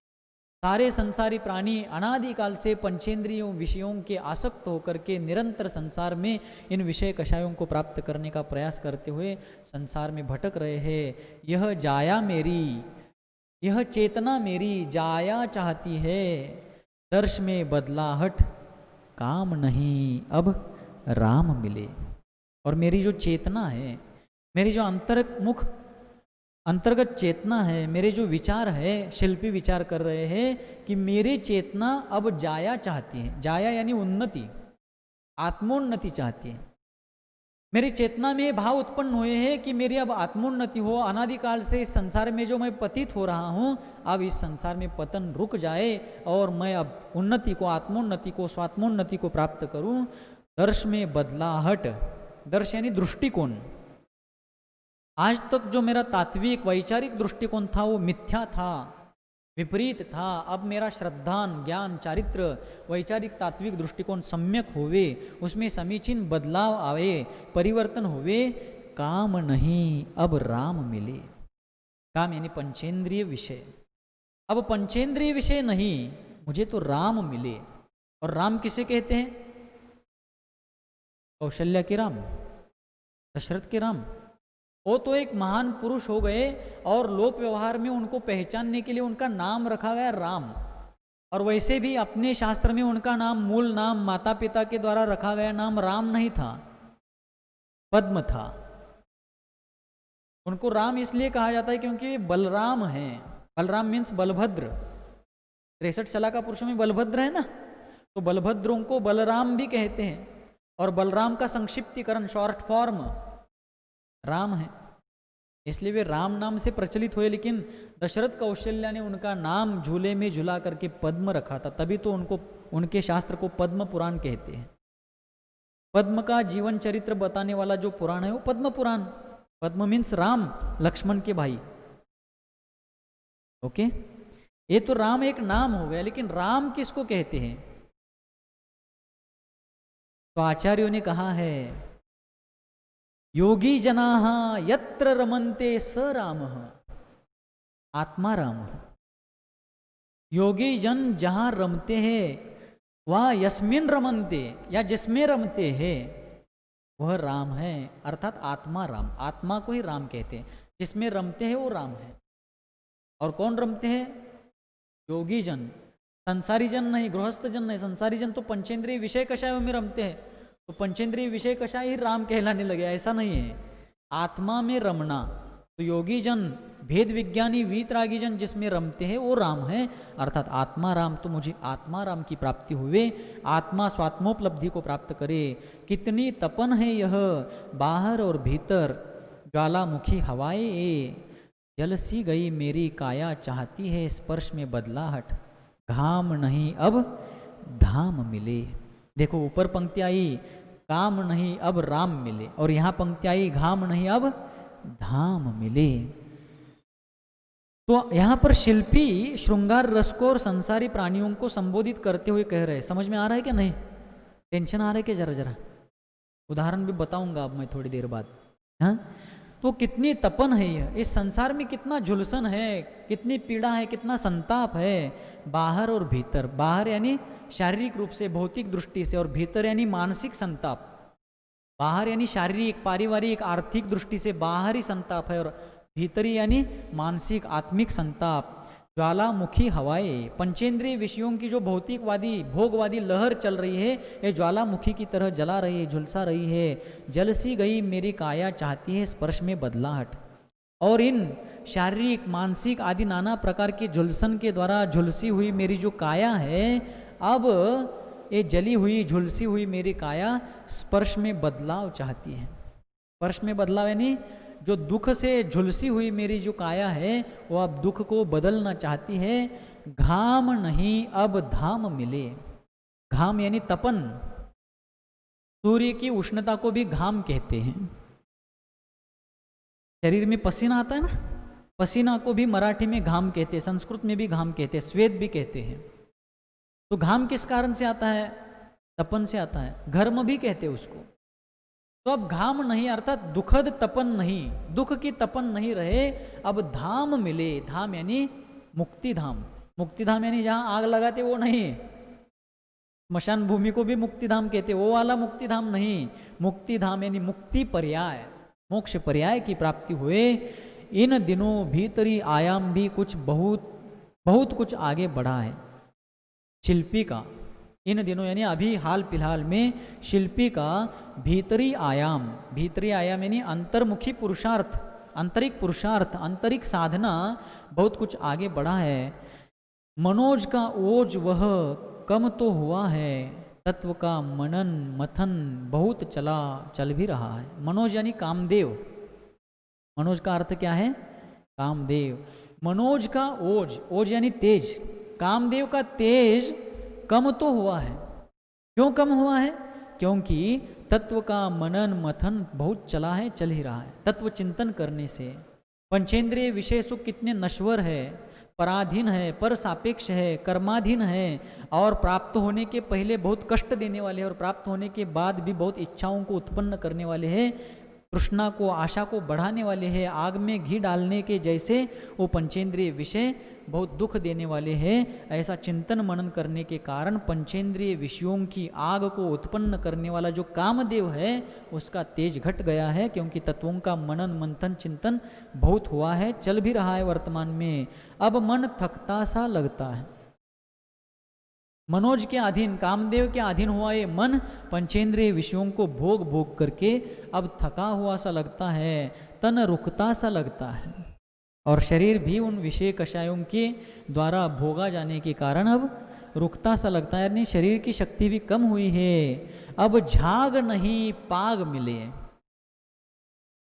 सारे संसारी प्राणी अनादिकाल से पंचेंद्रियों विषयों के आसक्त होकर के निरंतर संसार में इन विषय कषायों को प्राप्त करने का प्रयास करते हुए संसार में भटक रहे हैं। यह जाया मेरी, यह चेतना मेरी जाया चाहती है, दर्श में बदलाहट काम नहीं अब राम मिले। और मेरी जो चेतना है, मेरी जो अंतर्गत चेतना है, मेरे जो विचार है, शिल्पी विचार कर रहे हैं कि मेरी चेतना अब जाया चाहती है। जाया यानी उन्नति, आत्मोन्नति चाहती है। मेरी चेतना में भाव उत्पन्न हुए हैं कि मेरी अब आत्मोन्नति हो, अनादिकाल से इस संसार में जो मैं पतित हो रहा हूँ, अब इस संसार में पतन रुक जाए और मैं अब उन्नति को, आत्मोन्नति को, स्वात्मोन्नति को प्राप्त करूँ। दर्श में बदलाहट, दर्श यानी दृष्टिकोण। आज तक जो मेरा तात्विक वैचारिक दृष्टिकोण था वो मिथ्या था, विपरीत था। अब मेरा श्रद्धान, ज्ञान, चारित्र, वैचारिक तात्विक दृष्टिकोण सम्यक होवे, उसमें समीचीन बदलाव आवे, परिवर्तन होवे। काम नहीं अब राम मिले। काम यानी पंचेंद्रिय विषय, अब पंचेंद्रिय विषय नहीं, मुझे तो राम मिले। और राम किसे कहते हैं? कौशल्या के राम, दशरथ के राम। वो तो एक महान पुरुष हो गए और लोक व्यवहार में उनको पहचानने के लिए उनका नाम रखा गया राम। और वैसे भी अपने शास्त्र में उनका नाम, मूल नाम, माता पिता के द्वारा रखा गया नाम राम नहीं था, पद्म था। उनको राम इसलिए कहा जाता है क्योंकि वे बलराम हैं। बलराम मीन्स बलभद्र, 63 सला का पुरुषों में बलभद्र है ना, तो बलभद्रों को बलराम भी कहते हैं। और बलराम का संक्षिप्तीकरण, शॉर्ट फॉर्म राम है, इसलिए वे राम नाम से प्रचलित हुए। लेकिन दशरथ कौशल्या ने उनका नाम झूले में झुला करके पद्म रखा था, तभी तो उनको उनके शास्त्र को पद्म पुराण कहते हैं। पद्म का जीवन चरित्र बताने वाला जो पुराण है वो पद्म पुराण। पद्म मीन्स राम, लक्ष्मण के भाई। ओके, ये तो राम एक नाम हो गया, लेकिन राम किसको कहते हैं? तो आचार्यों ने कहा है, योगी जनाः यत्र रमन्ते स रामः, आत्मा राम। योगी जन जहां रमते हैं, वह यस्मिन रमन्ते, या जिसमें रमते हैं वह राम है, अर्थात आत्मा राम। आत्मा को ही राम कहते हैं, जिसमें रमते हैं वो राम है। और कौन रमते हैं? योगी जन, संसारी जन नहीं, गृहस्थ जन नहीं। संसारी जन तो पंचेंद्रिय विषय कषायों में रमते हैं, तो पंचेंद्रिय विषय कषाय ही राम कहलाने लगे, ऐसा नहीं है। आत्मा में रमना, तो योगी जन, भेद विज्ञानी वीतरागी जन जिसमें रमते हैं वो राम है, अर्थात आत्मा राम। तो मुझे आत्मा राम की प्राप्ति हुए, आत्मा स्वात्मोपलब्धि को प्राप्त करे। कितनी तपन है यह, बाहर और भीतर ज्वालामुखी हवाएं, जल सी गई मेरी काया, चाहती है स्पर्श में बदलाहट, घाम नहीं अब धाम मिले। देखो ऊपर पंक्ति आई काम नहीं अब राम मिले, और यहाँ पंक्ति आई घाम नहीं अब धाम मिले। तो यहाँ पर शिल्पी श्रृंगार रस को और संसारी प्राणियों को संबोधित करते हुए कह रहे हैं। समझ में आ रहा है क्या? नहीं टेंशन आ रहा है क्या? जरा जरा उदाहरण भी बताऊंगा अब मैं थोड़ी देर बाद। हाँ, तो कितनी तपन है यह, इस संसार में कितना झुलसन है, कितनी पीड़ा है, कितना संताप है, बाहर और भीतर। बाहर यानी शारीरिक रूप से, भौतिक दृष्टि से, और भीतर यानी मानसिक संताप। बाहर यानी शारीरिक, पारिवारिक, आर्थिक दृष्टि से बाहरी संताप है, और भीतरी यानी मानसिक, आत्मिक संताप। ज्वालामुखी हवाएं, पंचेंद्रिय विषयों की जो भौतिकवादी, भोगवादी लहर चल रही है, ये ज्वालामुखी की तरह जला रही है, झुलसा रही है। जल सी गई मेरी काया, चाहती है स्पर्श में बदलाहट। और इन शारीरिक, मानसिक आदि नाना प्रकार के झुलसन के द्वारा झुलसी हुई मेरी जो काया है, अब ये जली हुई, झुलसी हुई मेरी काया स्पर्श में बदलाव चाहती है। स्पर्श में बदलाव यानी जो दुख से झुलसी हुई मेरी जो काया है, वो अब दुख को बदलना चाहती है। घाम नहीं अब धाम मिले। घाम यानी तपन, सूर्य की उष्णता को भी घाम कहते हैं। शरीर में पसीना आता है ना, पसीना को भी मराठी में घाम कहते हैं, संस्कृत में भी घाम कहते हैं, स्वेद भी कहते हैं। तो घाम किस कारण से आता है? तपन से आता है। घर्म भी कहते हैं उसको। तो अब घाम नहीं, अर्थात दुखद तपन नहीं, दुख की तपन नहीं रहे, अब धाम मिले। धाम यानी मुक्ति धाम। मुक्ति धाम यानी जहाँ आग लगाते वो नहीं, स्मशान भूमि को भी मुक्ति धाम कहते, वो वाला मुक्ति धाम नहीं। मुक्ति धाम यानी मुक्ति पर्याय, मोक्ष पर्याय की प्राप्ति हुए। इन दिनों भीतरी आयाम भी कुछ बहुत कुछ आगे बढ़ा है शिल्पी का। इन दिनों यानी अभी हाल फिलहाल में शिल्पी का भीतरी आयाम, भीतरी आयाम यानी अंतर्मुखी पुरुषार्थ, आंतरिक पुरुषार्थ, आंतरिक साधना बहुत कुछ आगे बढ़ा है। मनोज का ओज वह कम तो हुआ है, तत्व का मनन मथन बहुत चल भी रहा है। मनोज यानी कामदेव। मनोज का अर्थ क्या है? कामदेव। मनोज का ओज, ओज यानी तेज, कामदेव का तेज कम तो हुआ है। क्यों कम हुआ है? क्योंकि तत्व का मनन मथन बहुत चला है, चल ही रहा है। तत्व चिंतन करने से पंचेंद्रिय विषय सुख कितने नश्वर है, पराधीन है, पर सापेक्ष है, कर्माधीन है, और प्राप्त होने के पहले बहुत कष्ट देने वाले हैं, और प्राप्त होने के बाद भी बहुत इच्छाओं को उत्पन्न करने वाले हैं, तृष्णा को, आशा को बढ़ाने वाले हैं। आग में घी डालने के जैसे वो पंचेंद्रिय विषय बहुत दुख देने वाले हैं। ऐसा चिंतन मनन करने के कारण पंचेंद्रिय विषयों की आग को उत्पन्न करने वाला जो कामदेव है उसका तेज घट गया है, क्योंकि तत्वों का मनन मंथन चिंतन बहुत हुआ है, चल भी रहा है वर्तमान में। अब मन थकता सा लगता है। मनोज के अधीन, कामदेव के अधीन हुआ ये मन पंचेंद्रिय विषयों को भोग भोग करके अब थका हुआ सा लगता है, तन रुकता सा लगता है, और शरीर भी उन विषय कषायों के द्वारा भोगा जाने के कारण अब रुकता सा लगता है, यानी शरीर की शक्ति भी कम हुई है। अब झाग नहीं पाग मिले।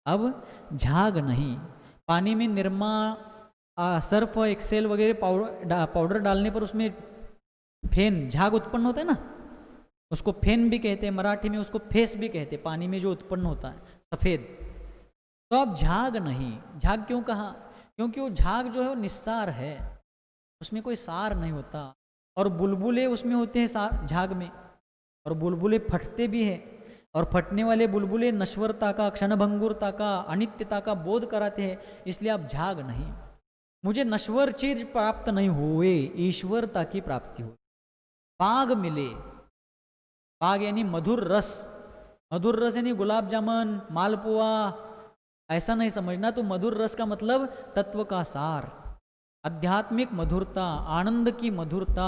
अब झाग नहीं। पानी में निरमा सर्फ एक्सेल वगैरह पाउडर डालने पर उसमें फेन झाग उत्पन्न होता है ना, उसको फेन भी कहते हैं, मराठी में उसको फेस भी कहते हैं, पानी में जो उत्पन्न होता है सफ़ेद। तो अब झाग नहीं। झाग क्यों कहा? क्योंकि वो झाग जो है वो निस्सार है, उसमें कोई सार नहीं होता। और बुलबुले उसमें होते हैं सार झाग में, और बुलबुले फटते भी हैं, और फटने वाले बुलबुले नश्वरता का, क्षणभंगुरता का, अनित्यता का बोध कराते हैं। इसलिए अब झाग नहीं। मुझे नश्वर चीज प्राप्त नहीं हुए, ईश्वरता की प्राप्ति हो। पाग मिले। पाग यानी मधुर रस। मधुर रस यानी गुलाब जामुन, मालपुआ, ऐसा नहीं समझना। तो मधुर रस का मतलब तत्व का सार, आध्यात्मिक मधुरता, आनंद की मधुरता,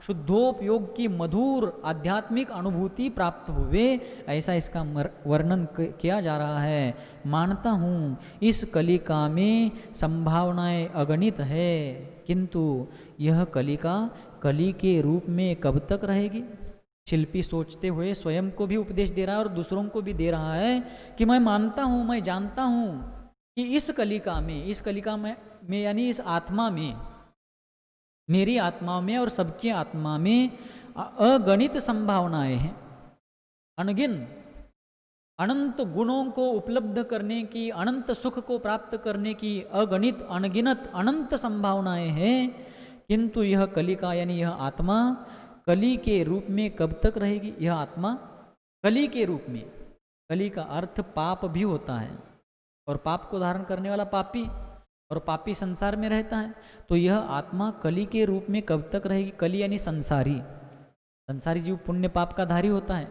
शुद्धोपयोग की मधुर आध्यात्मिक अनुभूति प्राप्त हुए, ऐसा इसका वर्णन किया जा रहा है। मानता हूँ इस कलिका में संभावनाएं अगणित है, किंतु यह कलिका कली के रूप में कब तक रहेगी? शिल्पी सोचते हुए स्वयं को भी उपदेश दे रहा है और दूसरों को भी दे रहा है कि मैं मानता हूँ, मैं जानता हूँ कि इस कलिका में यानी इस आत्मा में, मेरी आत्मा में और सबकी आत्मा में अगणित संभावनाएं हैं। अनगिन अनंत गुणों को उपलब्ध करने की, अनंत सुख को प्राप्त करने की अगणित अनगिनत अनंत संभावनाएं हैं, किंतु यह कलिका यानी यह आत्मा कली के रूप में कब तक रहेगी? यह आत्मा कली के रूप में। कली का अर्थ पाप भी होता है, और पाप को धारण करने वाला पापी, और पापी संसार में रहता है। तो यह आत्मा कली के रूप में कब तक रहेगी? कली यानी संसारी। संसारी जीव पुण्य पाप का धारी होता है,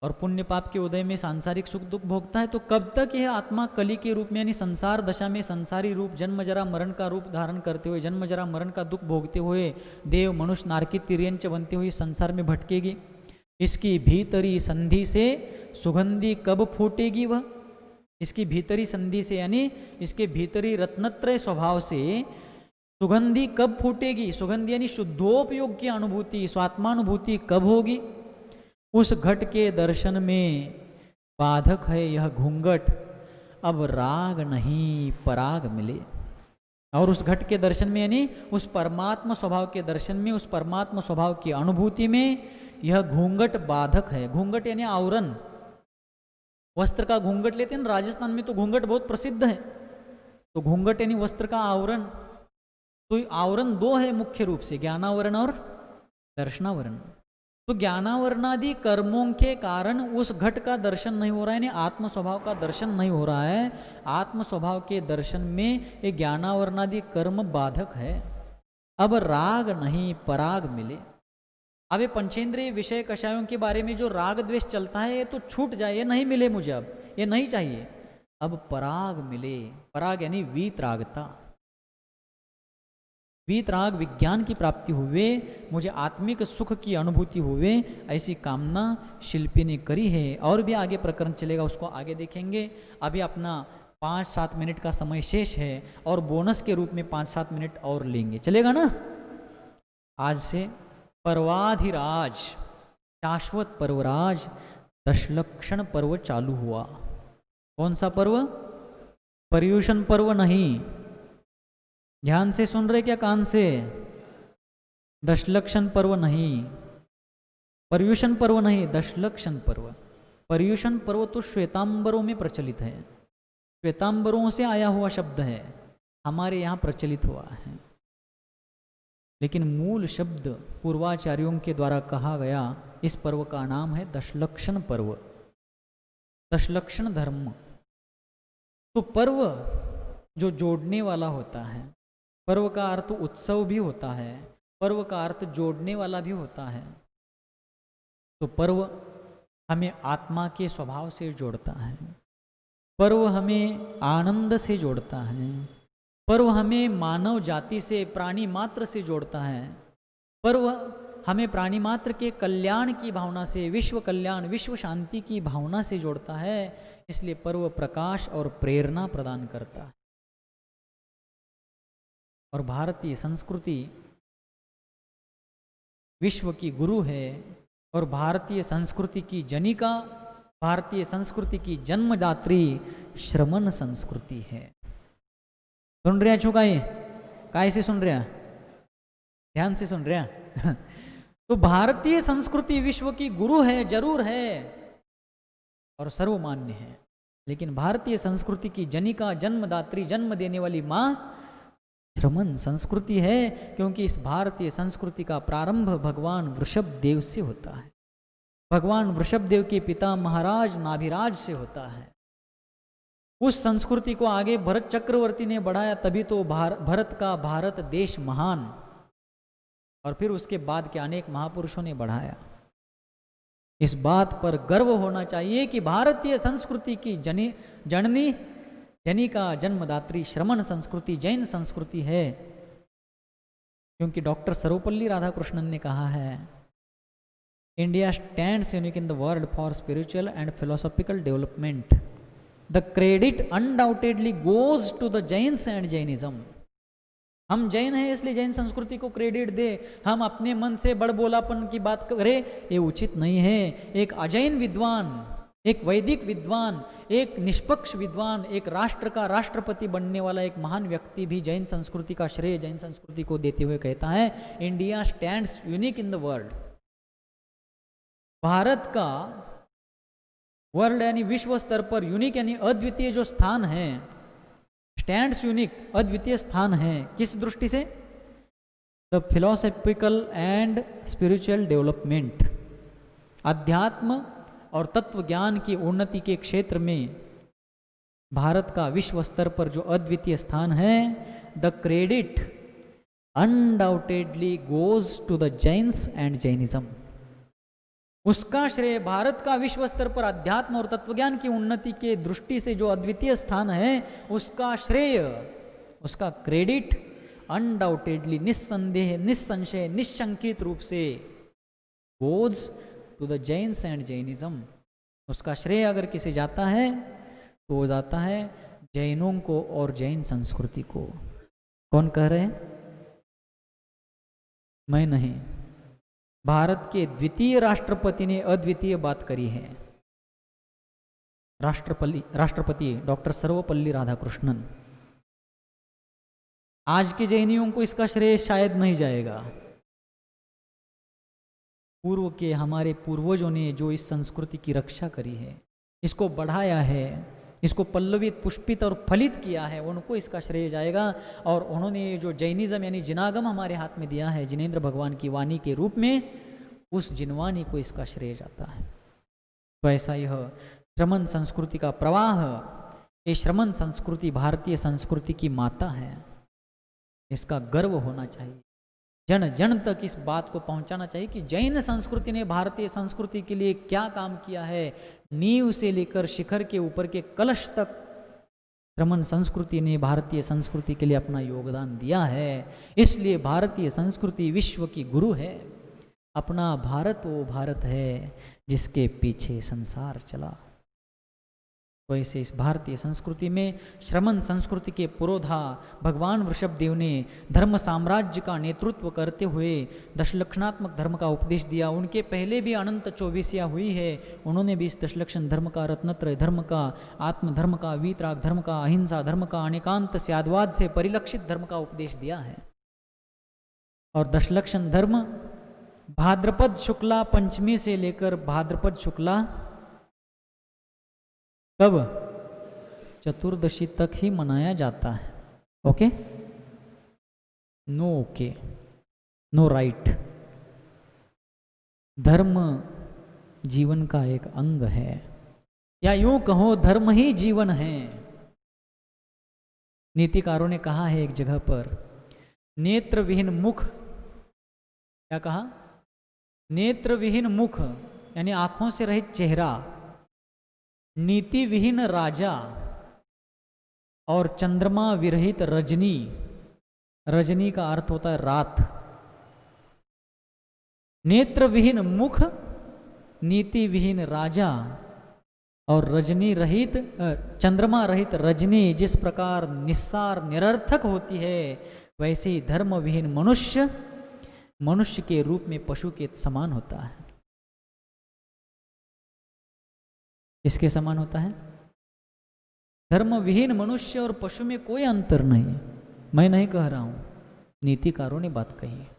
और पुण्य पाप के उदय में सांसारिक सुख दुख भोगता है। तो कब तक यह आत्मा कली के रूप में यानी संसार दशा में संसारी रूप, जन्म जरा मरण का रूप धारण करते हुए, जन्म जरा मरण का दुख भोगते हुए, देव मनुष्य नारकी तिर्यंच बनते हुए संसार में भटकेगी? इसकी भीतरी संधि से सुगंधी कब फूटेगी वह? इसकी भीतरी संधि से यानी इसके भीतरी रत्नत्रय स्वभाव से सुगंधी कब फूटेगी? सुगंधी यानी शुद्धोपयोग की अनुभूति, स्वात्मानुभूति कब होगी? उस घट के दर्शन में बाधक है यह घूंघट, अब राग नहीं पराग मिले। और उस घट के दर्शन में यानी उस परमात्मा स्वभाव के दर्शन में, उस परमात्मा स्वभाव की अनुभूति में यह घूंघट बाधक है। घूंघट यानी आवरण, वस्त्र का घूंघट लेते हैं ना, राजस्थान में तो घूंघट बहुत प्रसिद्ध है। तो घूंघट यानी वस्त्र का आवरण। तो आवरण दो है मुख्य रूप से, ज्ञानावरण और दर्शनावरण। तो ज्ञानावरणादि कर्मों के कारण उस घट का दर्शन नहीं हो रहा है, यानी आत्म स्वभाव का दर्शन नहीं हो रहा है। आत्म स्वभाव के दर्शन में ये ज्ञानावरणादि कर्म बाधक है। अब राग नहीं पराग मिले। अब ये पंचेंद्रिय विषय कषायों के बारे में जो राग द्वेष चलता है ये तो छूट जाए, ये नहीं मिले मुझे, अब ये नहीं चाहिए। अब पराग मिले। पराग यानी वीतरागता। वीतराग विज्ञान की प्राप्ति हुए, मुझे आत्मिक सुख की अनुभूति हुए, ऐसी कामना शिल्पी ने करी है। और भी आगे प्रकरण चलेगा, उसको आगे देखेंगे। अभी अपना 5-7 मिनट का समय शेष है, और बोनस के रूप में 5-7 मिनट और लेंगे, चलेगा ना? आज से पर्वाधिराज, शाश्वत पर्वराज, दशलक्षण पर्व चालू हुआ। कौन सा पर्व? पर्युषण पर्व नहीं। ध्यान से सुन रहे क्या? कान से? दशलक्षण पर्व नहीं, पर्युषण पर्व नहीं, दशलक्षण पर्व। पर्युषण पर्व तो श्वेतांबरों में प्रचलित है, श्वेतांबरों से आया हुआ शब्द है, हमारे यहाँ प्रचलित हुआ है। लेकिन मूल शब्द पूर्वाचार्यों के द्वारा कहा गया, इस पर्व का नाम है दशलक्षण पर्व, दशलक्षण धर्म। तो पर्व जो जोड़ने वाला होता है, पर्व का अर्थ उत्सव भी होता है, पर्व का अर्थ जोड़ने वाला भी होता है। तो पर्व हमें आत्मा के स्वभाव से जोड़ता है, पर्व हमें आनंद से जोड़ता है, पर्व हमें मानव जाति से, प्राणी मात्र से जोड़ता है, पर्व हमें प्राणी मात्र के कल्याण की भावना से, विश्व कल्याण, विश्व शांति की भावना से जोड़ता है। इसलिए पर्व प्रकाश और प्रेरणा प्रदान करता है। और भारतीय संस्कृति विश्व की गुरु है, और भारतीय संस्कृति की जनिका भारतीय संस्कृति की जन्मदात्री श्रमण संस्कृति है। सुन रहे छू काय काय से सुन रहे, ध्यान से सुन रहे। तो भारतीय संस्कृति विश्व की गुरु है, जरूर है और सर्वमान्य है, लेकिन भारतीय संस्कृति की जनिका, जन्मदात्री, जन्म देने वाली माँ श्रमण संस्कृति है, क्योंकि इस भारतीय संस्कृति का प्रारंभ भगवान वृषभ देव से होता है। भगवान वृषभ देव के पिता महाराज नाभिराज से होता है। उस संस्कृति को आगे भरत चक्रवर्ती ने बढ़ाया, तभी तो भरत का भारत देश महान, और फिर उसके बाद के अनेक महापुरुषों ने बढ़ाया। इस बात पर गर्व होना चाहिए कि भारतीय संस्कृति की जननी, जनिका, जन्मदात्री श्रमण संस्कृति जैन संस्कृति है, क्योंकि डॉक्टर सर्वपल्ली राधाकृष्णन ने कहा है, India stands unique in the world for spiritual and philosophical development. The credit undoubtedly goes to the Jains and Jainism. हम जैन हैं इसलिए जैन संस्कृति को क्रेडिट दे, हम अपने मन से बड़बोलापन की बात करें, ये उचित नहीं है। एक अजैन विद्वान, एक वैदिक विद्वान, एक निष्पक्ष विद्वान, एक राष्ट्र का राष्ट्रपति बनने वाला एक महान व्यक्ति भी जैन संस्कृति का श्रेय जैन संस्कृति को देते हुए कहता है, India stands unique in the world. Bharat का वर्ल्ड यानी विश्व स्तर पर यूनिक यानी अद्वितीय जो स्थान है, स्टैंड्स यूनिक, अद्वितीय स्थान है, किस दृष्टि से? The philosophical and spiritual development, अध्यात्म और तत्व ज्ञान की उन्नति के क्षेत्र में भारत का विश्व स्तर पर जो अद्वितीय स्थान है, the credit undoubtedly goes to the Jains and Jainism. उसका श्रेय, भारत का विश्व स्तर पर अध्यात्म और तत्वज्ञान की उन्नति के दृष्टि से जो अद्वितीय स्थान है, उसका श्रेय, उसका क्रेडिट अनडाउटेडली, निस्संदेह, निस्संशय, निशंकित रूप से goes to the Jains and Jainism. उसका श्रेय अगर किसे जाता है तो वो जाता है जैनों को और जैन संस्कृति को। कौन कह रहे हैं? मैं नहीं, भारत के द्वितीय राष्ट्रपति ने अद्वितीय बात करी है, राष्ट्रपति डॉक्टर सर्वपल्ली राधाकृष्णन। आज के जैनियों को इसका श्रेय शायद नहीं जाएगा। पूर्व के हमारे पूर्वजों ने जो इस संस्कृति की रक्षा करी है, इसको बढ़ाया है, इसको पल्लवित, पुष्पित और फलित किया है, उनको इसका श्रेय जाएगा। और उन्होंने जो जैनिज्म यानी जिनागम हमारे हाथ में दिया है, जिनेंद्र भगवान की वाणी के रूप में, उस जिनवाणी को इसका श्रेय जाता है। तो ऐसा यह श्रमण संस्कृति का प्रवाह, ये श्रमण संस्कृति भारतीय संस्कृति की माता है, इसका गर्व होना चाहिए। जन जन तक इस बात को पहुंचाना चाहिए कि जैन संस्कृति ने भारतीय संस्कृति के लिए क्या काम किया है। नींव से लेकर शिखर के ऊपर के कलश तक श्रमण संस्कृति ने भारतीय संस्कृति के लिए अपना योगदान दिया है। इसलिए भारतीय संस्कृति विश्व की गुरु है। अपना भारत वो भारत है जिसके पीछे संसार चला। तो ऐसे इस भारतीय संस्कृति में श्रमण संस्कृति के पुरोधा भगवान वृषभ देव ने धर्म साम्राज्य का नेतृत्व करते हुए दशलक्षणात्मक धर्म का उपदेश दिया। उनके पहले भी अनंत 24 हुई है, उन्होंने भी इस दशलक्षण धर्म का, रत्नत्रय धर्म का, आत्म धर्म का, वीतराग धर्म का, अहिंसा धर्म का, अनेकांत स्याद्वाद से परिलक्षित धर्म का उपदेश दिया है। और दशलक्षण धर्म भाद्रपद शुक्ला पंचमी से लेकर भाद्रपद शुक्ला कब चतुर्दशी तक ही मनाया जाता है। Okay, no okay, no right. धर्म जीवन का एक अंग है, या यूं कहो धर्म ही जीवन है। नीतिकारों ने कहा है एक जगह पर, नेत्र विहीन मुख, क्या कहा? नेत्र विहीन मुख यानी आंखों से रहित चेहरा, नीति विहीन राजा और चंद्रमा विरहित रजनी। रजनी का अर्थ होता है रात। नेत्र विहीन मुख, नीति विहीन राजा और रजनी रहित, चंद्रमा रहित रजनी जिस प्रकार निस्सार निरर्थक होती है, वैसे ही धर्म विहीन मनुष्य मनुष्य के रूप में पशु के समान होता है। किसके समान होता है? धर्म विहीन मनुष्य और पशु में कोई अंतर नहीं। मैं नहीं कह रहा हूं, नीतिकारों ने बात कही है।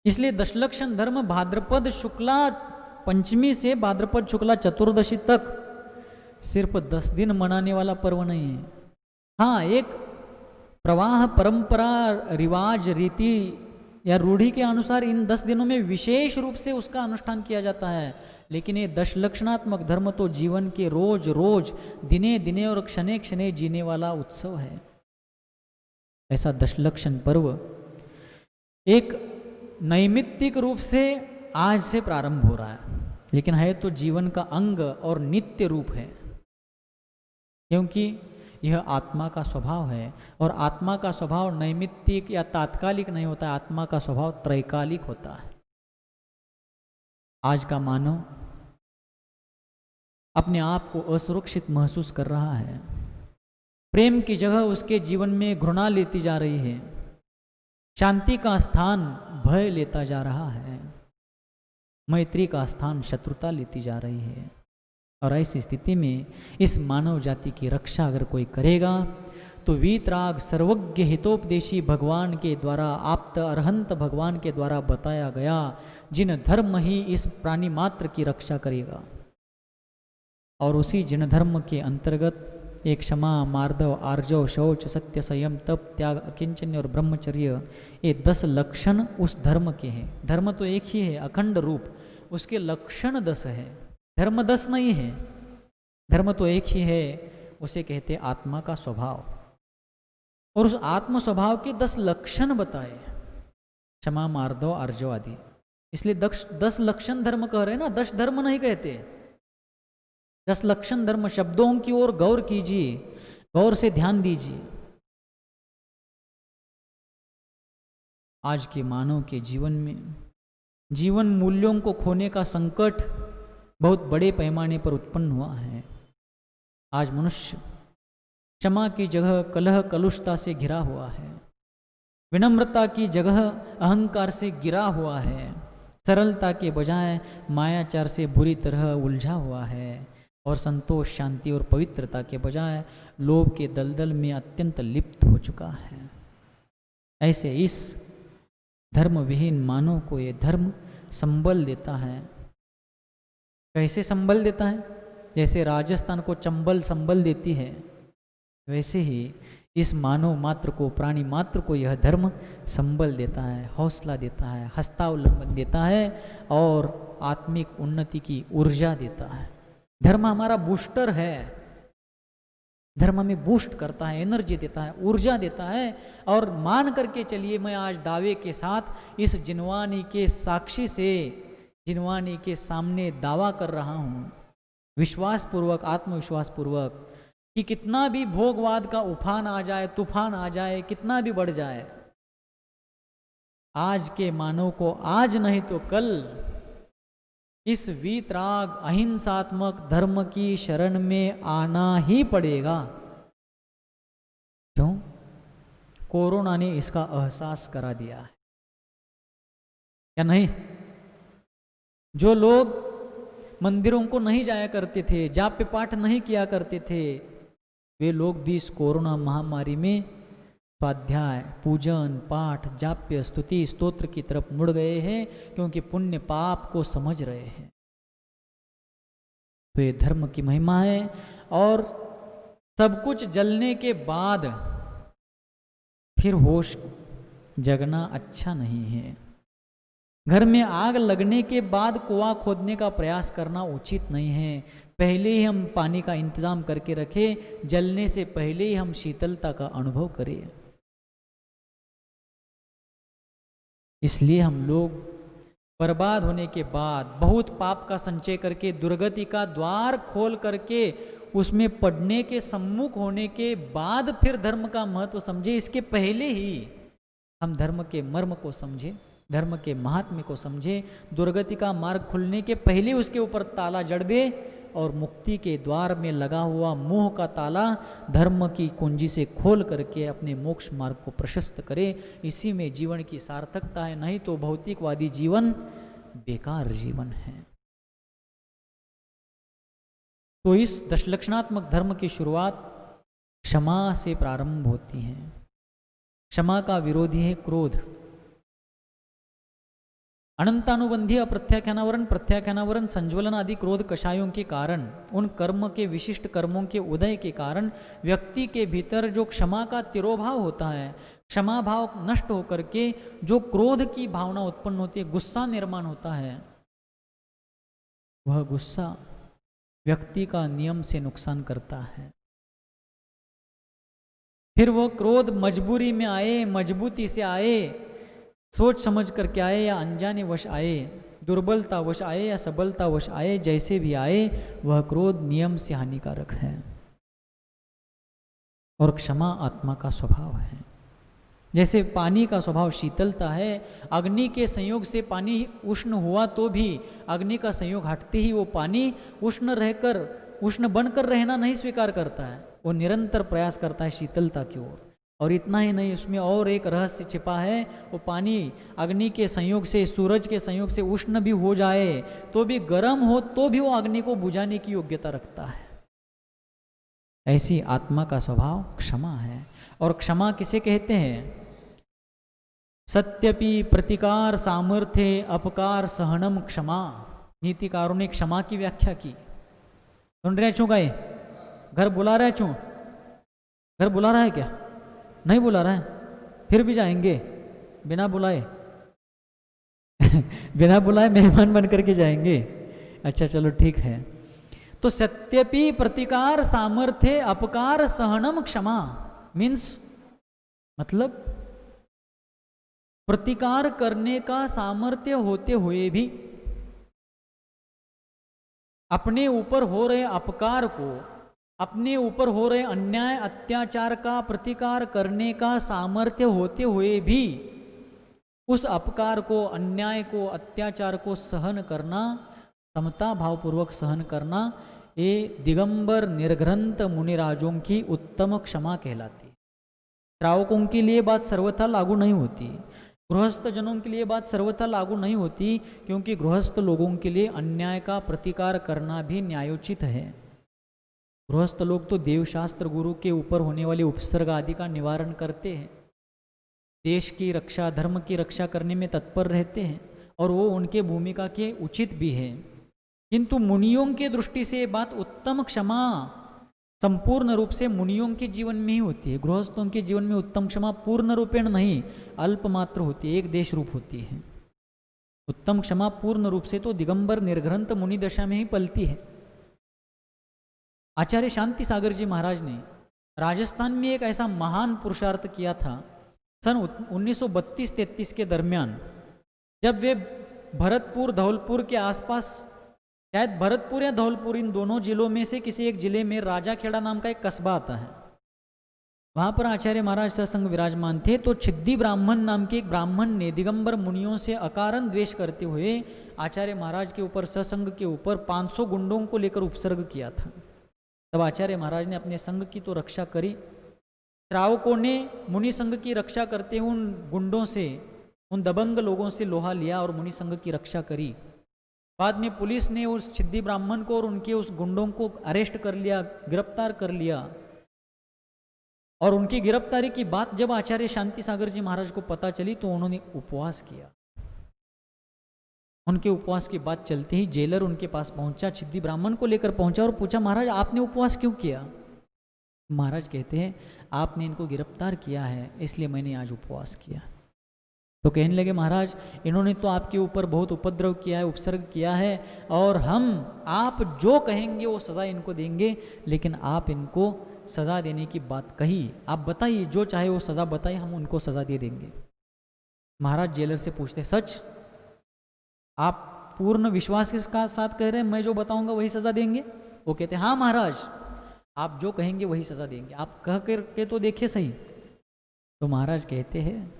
इसलिए दशलक्षण धर्म भाद्रपद शुक्ला पंचमी से भाद्रपद शुक्ला चतुर्दशी तक सिर्फ 10 दिन मनाने वाला पर्व नहीं है। हाँ, एक प्रवाह, परंपरा, रिवाज, रीति या रूढ़ी के अनुसार इन 10 दिनों में विशेष रूप से उसका अनुष्ठान किया जाता है, लेकिन ये दशलक्षणात्मक धर्म तो जीवन के रोज रोज, दिने दिने और क्षणे क्षणे जीने वाला उत्सव है। ऐसा दशलक्षण पर्व एक नैमित्तिक रूप से आज से प्रारंभ हो रहा है, लेकिन है तो जीवन का अंग और नित्य रूप है, क्योंकि यह आत्मा का स्वभाव है। और आत्मा का स्वभाव नैमित्तिक या तात्कालिक नहीं होता है, आत्मा का स्वभाव त्रैकालिक होता है। आज का मानव अपने आप को असुरक्षित महसूस कर रहा है। प्रेम की जगह उसके जीवन में घृणा लेती जा रही है। शांति का स्थान भय लेता जा रहा है। मैत्री का स्थान शत्रुता लेती जा रही है। और ऐसी स्थिति में इस मानव जाति की रक्षा अगर कोई करेगा तो वीतराग सर्वज्ञ हितोपदेशी भगवान के द्वारा, आप्त अरहंत भगवान के द्वारा बताया गया जिन धर्म ही इस प्राणी मात्र की रक्षा करेगा। और उसी जिन धर्म के अंतर्गत एक क्षमा, मार्दव, आर्जव, शौच, सत्य, संयम, तप, त्याग, अकिंचन्य और ब्रह्मचर्य, ये 10 लक्षण उस धर्म के हैं। धर्म तो एक ही है, अखंड रूप, उसके लक्षण 10 है। धर्म 10 नहीं है, धर्म तो एक ही है, उसे कहते आत्मा का स्वभाव। और उस आत्म स्वभाव के 10 लक्षण बताए, क्षमा, मार्दव, आर्जव आदि। इसलिए 10 लक्षण धर्म कह रहे हैं ना, 10 धर्म नहीं कहते। 10 लक्षण धर्म शब्दों की ओर गौर कीजिए, गौर से ध्यान दीजिए। आज के मानव के जीवन में जीवन मूल्यों को खोने का संकट बहुत बड़े पैमाने पर उत्पन्न हुआ है। आज मनुष्य क्षमा की जगह कलह कलुषता से घिरा हुआ है, विनम्रता की जगह अहंकार से गिरा हुआ है, सरलता के बजाय मायाचार से बुरी तरह उलझा हुआ है, और संतोष, शांति और पवित्रता के बजाय लोभ के दलदल में अत्यंत लिप्त हो चुका है। ऐसे इस धर्म विहीन मानव को ये धर्म संबल देता है। कैसे संबल देता है? जैसे राजस्थान को चंबल संबल देती है, वैसे ही इस मानव मात्र को, प्राणी मात्र को यह धर्म संबल देता है, हौसला देता है, हस्तावलंबन देता है और आत्मिक उन्नति की ऊर्जा देता है। धर्म हमारा बूस्टर है, धर्म हमें बूस्ट करता है, एनर्जी देता है, ऊर्जा देता है। और मान करके चलिए, मैं आज दावे के साथ इस जिनवानी के साक्षी से, जिनवानी के सामने दावा कर रहा हूँ, विश्वासपूर्वक, आत्मविश्वासपूर्वक, कि कितना भी भोगवाद का उफान आ जाए, तूफान आ जाए, कितना भी बढ़ जाए, आज के मानव को आज नहीं तो कल इस वीतराग अहिंसात्मक धर्म की शरण में आना ही पड़ेगा। क्यों? कोरोना ने इसका एहसास करा दिया है, या नहीं? जो लोग मंदिरों को नहीं जाया करते थे, जाप पाठ नहीं किया करते थे, वे लोग भी इस कोरोना महामारी में स्वाध्याय, पूजन, पाठ, जाप्य, स्तुति, स्तोत्र की तरफ मुड़ गए हैं, क्योंकि पुण्य पाप को समझ रहे हैं। तो ये धर्म की महिमा है। और सब कुछ जलने के बाद फिर होश जगना अच्छा नहीं है। घर में आग लगने के बाद कुआं खोदने का प्रयास करना उचित नहीं है। पहले ही हम पानी का इंतजाम करके रखें, जलने से पहले ही हम शीतलता का अनुभव करें। इसलिए हम लोग बर्बाद होने के बाद, बहुत पाप का संचय करके, दुर्गति का द्वार खोल करके उसमें पड़ने के सम्मुख होने के बाद फिर धर्म का महत्व समझे। इसके पहले ही हम धर्म के मर्म को समझे, धर्म के महात्म्य को समझे। दुर्गति का मार्ग खुलने के पहले उसके ऊपर ताला जड़ दे और मुक्ति के द्वार में लगा हुआ मोह का ताला धर्म की कुंजी से खोल करके अपने मोक्ष मार्ग को प्रशस्त करे। इसी में जीवन की सार्थकता है, नहीं तो भौतिकवादी जीवन बेकार जीवन है। तो इस दशलक्षणात्मक धर्म की शुरुआत क्षमा से प्रारंभ होती है। क्षमा का विरोधी है क्रोध। अनंतानुबंधी अप्रत्याख्यानावरण, प्रत्याख्यानावरण, संज्वलन आदि क्रोध कषायों के कारण, उन कर्म के विशिष्ट कर्मों के उदय के कारण व्यक्ति के भीतर जो क्षमा का तिरोभाव होता है, क्षमा भाव नष्ट होकर के जो क्रोध की भावना उत्पन्न होती है, गुस्सा निर्माण होता है, वह गुस्सा व्यक्ति का नियम से नुकसान करता है। फिर वह क्रोध मजबूरी में आए, मजबूती से आए, सोच समझ करके आए या अनजाने वश आए, दुर्बलता वश आए या सबलता वश आए, जैसे भी आए वह क्रोध नियम से हानिकारक है। और क्षमा आत्मा का स्वभाव है। जैसे पानी का स्वभाव शीतलता है, अग्नि के संयोग से पानी उष्ण हुआ तो भी अग्नि का संयोग हटते ही वो पानी उष्ण बनकर रहना नहीं स्वीकार करता है, वो निरंतर प्रयास करता है शीतलता की ओर। और इतना ही नहीं, उसमें और एक रहस्य छिपा है, वो पानी अग्नि के संयोग से, सूरज के संयोग से उष्ण भी हो जाए तो भी गर्म हो तो भी वो अग्नि को बुझाने की योग्यता रखता है। ऐसी आत्मा का स्वभाव क्षमा है। और क्षमा किसे कहते हैं? सत्यपि प्रतिकार सामर्थ्य अपकार सहनम क्षमा। नीतिकारों ने क्षमा की व्याख्या की। सुन रहे छू गए? घर बुला रहे छू? घर बुला रहा है क्या? नहीं बुला रहा है? फिर भी जाएंगे बिना बुलाए? बिना बुलाए मेहमान बन करके जाएंगे? अच्छा चलो ठीक है। तो सत्यपि प्रतिकार सामर्थ्य अपकार सहनम क्षमा मीन्स मतलब प्रतिकार करने का सामर्थ्य होते हुए भी अपने ऊपर हो रहे अपकार को, अपने ऊपर हो रहे अन्याय अत्याचार का प्रतिकार करने का सामर्थ्य होते हुए भी उस अपकार को, अन्याय को, अत्याचार को सहन करना, समता भावपूर्वक सहन करना, ये दिगंबर निर्ग्रंथ मुनिराजों की उत्तम क्षमा कहलाती है। श्रावकों के लिए बात सर्वथा लागू नहीं होती, गृहस्थ जनों के लिए बात सर्वथा लागू नहीं होती, क्योंकि गृहस्थ लोगों के लिए अन्याय का प्रतिकार करना भी न्यायोचित है। गृहस्थ लोग तो देवशास्त्र गुरु के ऊपर होने वाले उपसर्ग आदि का निवारण करते हैं, देश की रक्षा, धर्म की रक्षा करने में तत्पर रहते हैं, और वो उनके भूमिका के उचित भी है। किंतु मुनियों के दृष्टि से बात उत्तम क्षमा संपूर्ण रूप से मुनियों के जीवन में ही होती है। गृहस्थों के जीवन में उत्तम क्षमा पूर्ण रूपेण नहीं, अल्प मात्र होती है, एक देश रूप होती है। उत्तम क्षमा पूर्ण रूप से तो दिगंबर निर्ग्रंथ मुनि दशा में ही पलती है। आचार्य शांति सागर जी महाराज ने राजस्थान में एक ऐसा महान पुरुषार्थ किया था सन 1932-33 के दरमियान, जब वे भरतपुर धौलपुर के आसपास, शायद भरतपुर या धौलपुर, इन दोनों जिलों में से किसी एक जिले में राजाखेड़ा नाम का एक कस्बा आता है, वहाँ पर आचार्य महाराज सत्संग विराजमान थे। तो छिद्दी ब्राह्मण नाम के एक ब्राह्मण ने दिगंबर मुनियों से अकारण द्वेष करते हुए आचार्य महाराज के ऊपर, सत्संग के ऊपर 500 गुंडों को लेकर उपसर्ग किया था। तब आचार्य महाराज ने अपने संघ की तो रक्षा करी, श्रावकों ने मुनि संघ की रक्षा करते हुए उन गुंडों से, उन दबंग लोगों से लोहा लिया और मुनि संघ की रक्षा करी। बाद में पुलिस ने उस छिद्दी ब्राह्मण को और उनके उस गुंडों को अरेस्ट कर लिया, गिरफ्तार कर लिया। और उनकी गिरफ्तारी की बात जब आचार्य शांति सागर जी महाराज को पता चली तो उन्होंने उपवास किया। उनके उपवास की बात चलते ही जेलर उनके पास पहुंचा, छिद्दी ब्राह्मण को लेकर पहुंचा और पूछा, महाराज आपने उपवास क्यों किया? महाराज कहते हैं, आपने इनको गिरफ्तार किया है इसलिए मैंने आज उपवास किया। तो कहने लगे, महाराज इन्होंने तो आपके ऊपर बहुत उपद्रव किया है, उपसर्ग किया है, और हम आप जो कहेंगे वो सज़ा इनको देंगे, लेकिन आप इनको सज़ा देने की बात कही, आप बताइए जो चाहे वो सज़ा बताइए, हम उनको सज़ा दे देंगे। महाराज जेलर से पूछते, सच? आप पूर्ण विश्वास के साथ कह रहे हैं मैं जो बताऊंगा वही सज़ा देंगे? वो कहते, हाँ महाराज आप जो कहेंगे वही सज़ा देंगे, आप कह करके तो देखिए सही। तो महाराज कहते हैं,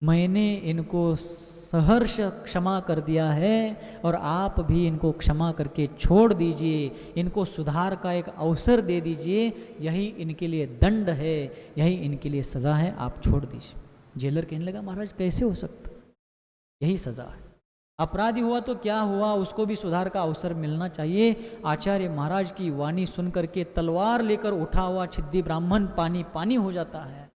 मैंने इनको सहर्ष क्षमा कर दिया है और आप भी इनको क्षमा करके छोड़ दीजिए, इनको सुधार का एक अवसर दे दीजिए, यही इनके लिए दंड है, यही इनके लिए सज़ा है, आप छोड़ दीजिए। जेलर कहने लगा, महाराज कैसे हो सकता, यही सज़ा है। अपराधी हुआ तो क्या हुआ, उसको भी सुधार का अवसर मिलना चाहिए। आचार्य महाराज की वाणी सुन करके तलवार लेकर उठा हुआ छिद्दी ब्राह्मण पानी पानी हो जाता है,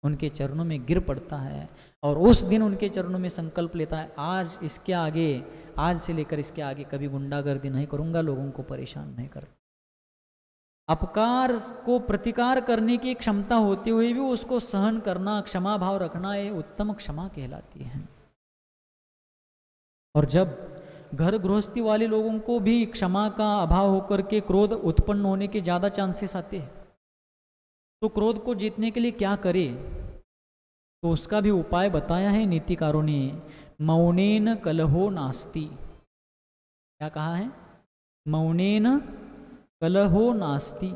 उनके चरणों में गिर पड़ता है और उस दिन उनके चरणों में संकल्प लेता है, आज इसके आगे, आज से लेकर इसके आगे कभी गुंडागर्दी नहीं करूंगा, लोगों को परेशान नहीं कर। अपकार को प्रतिकार करने की क्षमता होते हुए भी उसको सहन करना, क्षमा भाव रखना, ये उत्तम क्षमा कहलाती है। और जब घर गृहस्थी वाले लोगों को भी क्षमा का अभाव होकर के क्रोध उत्पन्न होने के ज़्यादा चांसेस आते हैं, तो क्रोध को जीतने के लिए क्या करे, तो उसका भी उपाय बताया है नीतिकारों ने। मौनेन कलहो नास्ति, क्या कहा है, मौनेन कलहो नास्ति,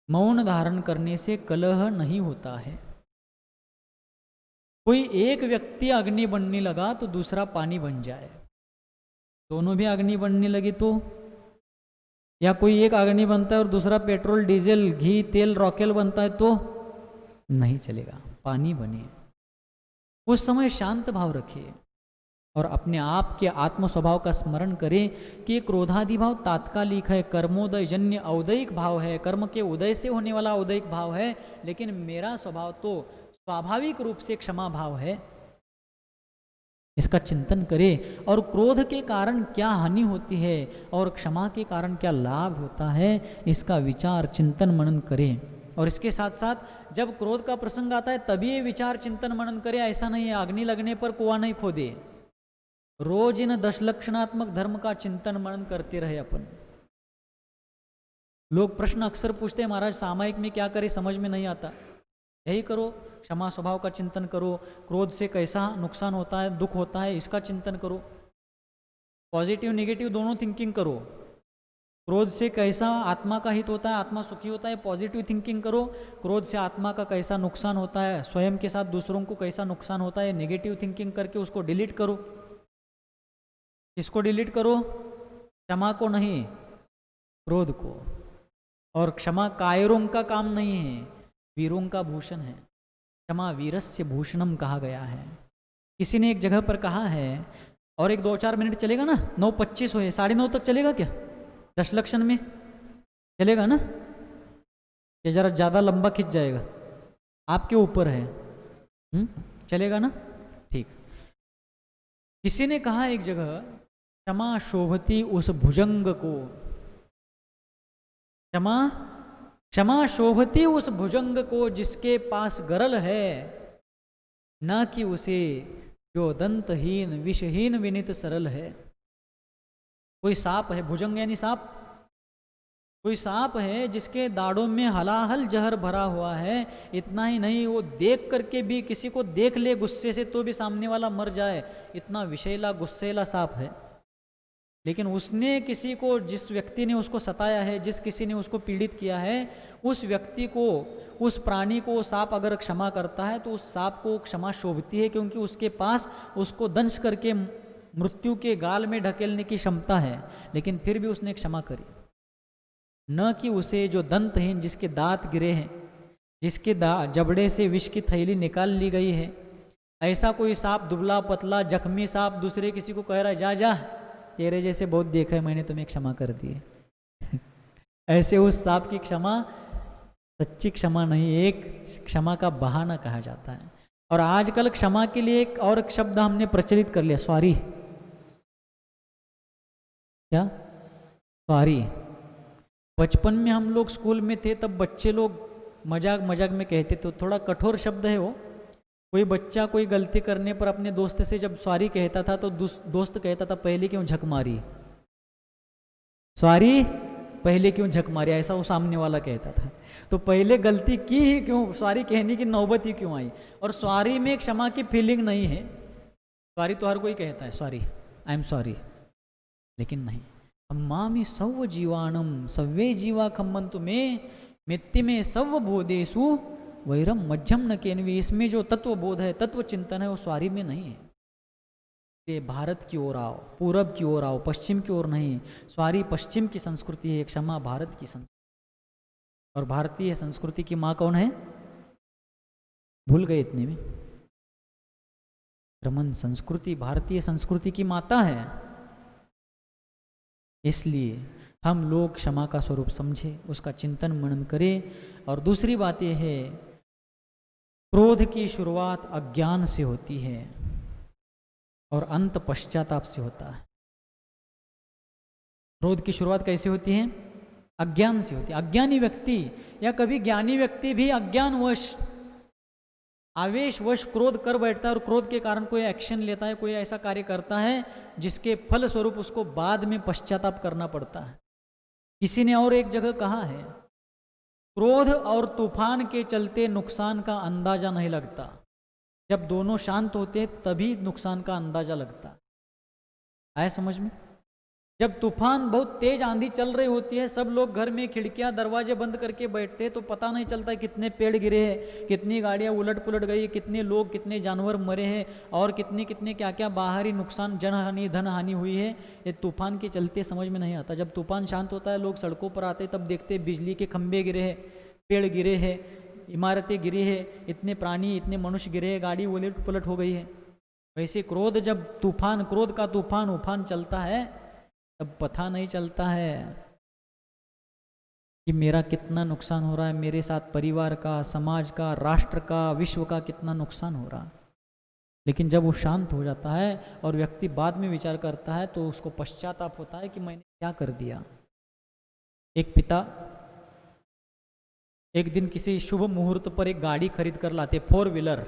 मौन धारण करने से कलह नहीं होता है। कोई एक व्यक्ति अग्नि बनने लगा तो दूसरा पानी बन जाए, दोनों भी अग्नि बनने लगे तो, या कोई एक अग्नि बनता है और दूसरा पेट्रोल डीजल घी तेल रॉकेल बनता है तो नहीं चलेगा, पानी बने। उस समय शांत भाव रखिए और अपने आप के आत्म स्वभाव का स्मरण करें कि क्रोधादि भाव तात्कालिक है, कर्मोदय जन्य औदयिक भाव है, कर्म के उदय से होने वाला औदयिक भाव है, लेकिन मेरा स्वभाव तो स्वाभाविक रूप से क्षमा भाव है। इसका चिंतन करें और क्रोध के कारण क्या हानि होती है और क्षमा के कारण क्या लाभ होता है, इसका विचार चिंतन मनन करें। और इसके साथ साथ जब क्रोध का प्रसंग आता है तभी ये विचार चिंतन मनन करें, ऐसा नहीं है अग्नि लगने पर कुआं नहीं खोदे। रोज इन 10 लक्षणात्मक धर्म का चिंतन मनन करते रहे अपन। लोग प्रश्न अक्सर पूछते हैं, महाराज सामायिक में क्या करें, समझ में नहीं आता। यही करो, क्षमा स्वभाव का चिंतन करो, क्रोध से कैसा नुकसान होता है, दुख होता है, इसका चिंतन करो। पॉजिटिव नेगेटिव दोनों थिंकिंग करो। क्रोध से कैसा आत्मा का हित होता है, आत्मा सुखी होता है, पॉजिटिव थिंकिंग करो। क्रोध से आत्मा का कैसा नुकसान होता है, स्वयं के साथ दूसरों को कैसा नुकसान होता है, नेगेटिव थिंकिंग करके उसको डिलीट करो। किसको डिलीट करो, क्षमा को नहीं, क्रोध को। और क्षमा कायरों का काम नहीं है, वीरों का भूषण है। क्षमा वीरस्य भूषणम कहा गया है। किसी ने एक जगह पर कहा है, और एक 2-4 मिनट चलेगा ना, 9:25 हुए, 9:30 तक चलेगा क्या 10 लक्षण में, चलेगा ना, ये जरा ज़्यादा लंबा खिंच जाएगा, आपके ऊपर है। चलेगा ना, ठीक। किसी ने कहा एक जगह, क्षमा शोभती उस भुजंग को, क्षमा शोभती उस भुजंग को जिसके पास गरल है, न कि उसे जो दंतहीन विषहीन विनित सरल है। कोई सांप है, भुजंग यानी सांप, कोई सांप है जिसके दाढ़ों में हलाहल जहर भरा हुआ है। इतना ही नहीं, वो देख करके भी, किसी को देख ले गुस्से से तो भी सामने वाला मर जाए, इतना विषैला गुस्सेला सांप है। लेकिन उसने किसी को, जिस व्यक्ति ने उसको सताया है, जिस किसी ने उसको पीड़ित किया है, उस व्यक्ति को, उस प्राणी को सांप अगर क्षमा करता है तो उस सांप को क्षमा शोभती है, क्योंकि उसके पास उसको दंश करके मृत्यु के गाल में ढकेलने की क्षमता है, लेकिन फिर भी उसने क्षमा करी। न कि उसे जो दंतहीन, जिसके दांत गिरे हैं, जिसके जबड़े से विष की थैली निकाल ली गई है, ऐसा कोई सांप, दुबला पतला जख्मी सांप दूसरे किसी को कह रहा है, जा जा तेरे जैसे बहुत देखा है मैंने, तुम्हें क्षमा कर दिए। ऐसे उस सांप की क्षमा सच्ची क्षमा नहीं, एक क्षमा का बहाना कहा जाता है। और आजकल क्षमा के लिए एक और शब्द हमने प्रचलित कर लिया, सॉरी। क्या सॉरी? बचपन में हम लोग स्कूल में थे तब बच्चे लोग मजाक मजाक में कहते थे, थोड़ा कठोर शब्द है वो। कोई बच्चा कोई गलती करने पर अपने दोस्त से जब सॉरी कहता था तो दोस्त कहता था, पहले क्यों झक मारी, सॉरी पहले क्यों झक मारी, ऐसा वो सामने वाला कहता था। तो पहले गलती की ही क्यों, सॉरी कहने की नौबत ही क्यों आई? और सॉरी में क्षमा की फीलिंग नहीं है। सॉरी तो हर कोई कहता है, सॉरी आई एम सॉरी, लेकिन नहीं। अम्मामि सव्व जीवाणम सव्वे जीवा खम्मंतु में मित्ति में सव्व बोधेसु वैरम मध्यम न केनवी। इसमें जो तत्व बोध है, तत्व चिंतन है, वो स्वारी में नहीं है। ये भारत की ओर आओ, पूरब की ओर आओ, पश्चिम की ओर नहीं। स्वारी पश्चिम की संस्कृति है, क्षमा भारत की संस्कृति। और भारतीय संस्कृति की माँ कौन है, भूल गए इतने में? रमन संस्कृति भारतीय संस्कृति की माता है, इसलिए हम लोग क्षमा का स्वरूप समझे, उसका चिंतन मनन करें। और दूसरी बात यह है, क्रोध की शुरुआत अज्ञान से होती है और अंत पश्चाताप से होता है। क्रोध की शुरुआत कैसे होती है? अज्ञान से होती है। अज्ञानी व्यक्ति या कभी ज्ञानी व्यक्ति भी अज्ञानवश आवेशवश क्रोध कर बैठता है और क्रोध के कारण कोई एक्शन लेता है, कोई ऐसा कार्य करता है जिसके फल स्वरूप उसको बाद में पश्चाताप करना पड़ता है। किसी ने और एक जगह कहा है, क्रोध और तूफान के चलते नुकसान का अंदाजा नहीं लगता, जब दोनों शांत होते तभी नुकसान का अंदाजा लगता है। आया समझ में? जब तूफान बहुत तेज आंधी चल रही होती है, सब लोग घर में खिड़कियां दरवाजे बंद करके बैठते हैं, तो पता नहीं चलता कितने पेड़ गिरे हैं, कितनी गाड़ियां उलट पुलट गई, कितने लोग कितने जानवर मरे हैं और कितने कितने क्या क्या बाहरी नुकसान, जनहानि धन हानि हुई है। ये तूफान के चलते समझ में नहीं आता। जब तूफान शांत होता है, लोग सड़कों पर आते तब देखते बिजली के खंभे गिरे हैं, पेड़ गिरे हैं, इमारतें गिरी है, इतने प्राणी इतने मनुष्य गिरे हैं, गाड़ी उलट पुलट हो गई है। वैसे क्रोध जब तूफान, क्रोध का तूफान उफान चलता है, तब पता नहीं चलता है कि मेरा कितना नुकसान हो रहा है, मेरे साथ परिवार का, समाज का, राष्ट्र का, विश्व का कितना नुकसान हो रहा है। लेकिन जब वो शांत हो जाता है और व्यक्ति बाद में विचार करता है तो उसको पश्चाताप होता है कि मैंने क्या कर दिया। एक पिता एक दिन किसी शुभ मुहूर्त पर एक गाड़ी खरीद कर लाते, 4 व्हीलर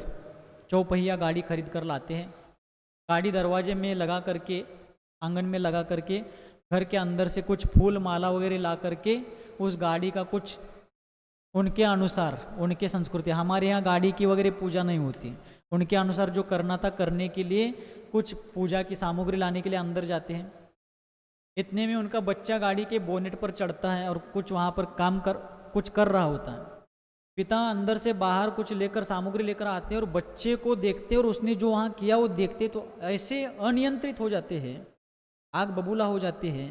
चौपहिया गाड़ी खरीद कर लाते हैं। गाड़ी दरवाजे में लगा करके, आंगन में लगा करके, घर के अंदर से कुछ फूल माला वगैरह ला करके उस गाड़ी का कुछ उनके अनुसार, उनके संस्कृति, हमारे यहाँ गाड़ी की वगैरह पूजा नहीं होती, उनके अनुसार जो करना था करने के लिए कुछ पूजा की सामग्री लाने के लिए अंदर जाते हैं। इतने में उनका बच्चा गाड़ी के बोनेट पर चढ़ता है और कुछ वहाँ पर कुछ कर रहा होता है। पिता अंदर से बाहर कुछ लेकर, सामग्री लेकर आते हैं और बच्चे को देखते और उसने जो वहाँ किया वो देखते तो ऐसे अनियंत्रित हो जाते हैं, आग बबूला हो जाते हैं।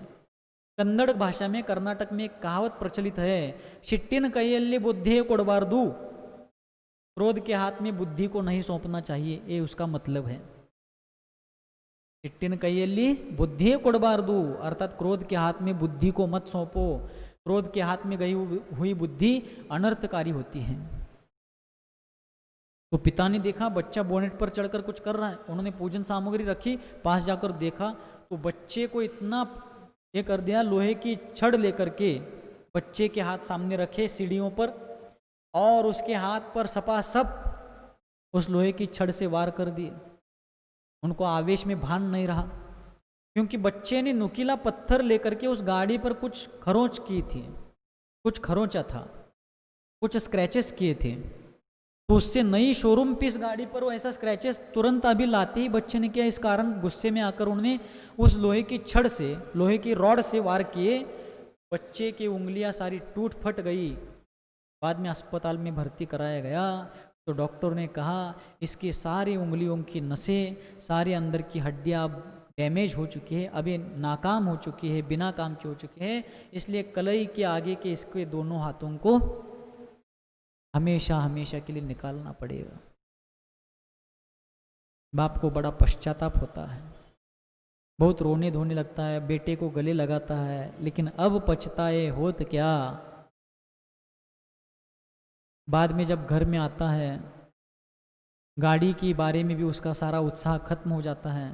कन्नड़ भाषा में, कर्नाटक में एक कहावत प्रचलित है, शिट्टिन कೈಯಲ್ಲಿ बुद्धि ಕೊಡಬಾರದು, क्रोध के हाथ में बुद्धि को नहीं सौंपना चाहिए, ये उसका मतलब है। शिट्टिन ಕೈಯಲ್ಲಿ बुद्धि ಕೊಡಬಾರದು अर्थात क्रोध के हाथ में बुद्धि को मत सौंपो। क्रोध के हाथ में गई हुई बुद्धि अनर्थकारी होती है। तो पिता ने देखा बच्चा बोनेट पर चढ़कर कुछ कर रहा है, उन्होंने पूजन सामग्री रखी, पास जाकर देखा तो बच्चे को इतना ये कर दिया, लोहे की छड़ लेकर के बच्चे के हाथ सामने रखे सीढ़ियों पर और उसके हाथ पर सपासप उस लोहे की छड़ से वार कर दिए। उनको आवेश में भान नहीं रहा, क्योंकि बच्चे ने नुकीला पत्थर लेकर के उस गाड़ी पर कुछ खरोंच की थी, कुछ खरोंचा था, कुछ स्क्रैचेस किए थे। तो उससे नई शोरूम पीस गाड़ी पर वो ऐसा स्क्रैचेस तुरंत अभी लाते ही बच्चे ने किया। इस कारण गुस्से में आकर उन्होंने उस लोहे की छड़ से, लोहे की रॉड से वार किए। बच्चे की उंगलियां सारी टूट फट गई। बाद में अस्पताल में भर्ती कराया गया तो डॉक्टर ने कहा इसकी सारी उंगलियों की नसें, सारे अंदर की हड्डियां डैमेज हो चुकी है, अभी नाकाम हो चुकी है, बिना काम की हो चुकी है, इसलिए कलाई के आगे के इसके दोनों हाथों को हमेशा हमेशा के लिए निकालना पड़ेगा। बाप को बड़ा पश्चाताप होता है, बहुत रोने धोने लगता है, बेटे को गले लगाता है, लेकिन अब पछताए होत क्या। बाद में जब घर में आता है, गाड़ी के बारे में भी उसका सारा उत्साह खत्म हो जाता है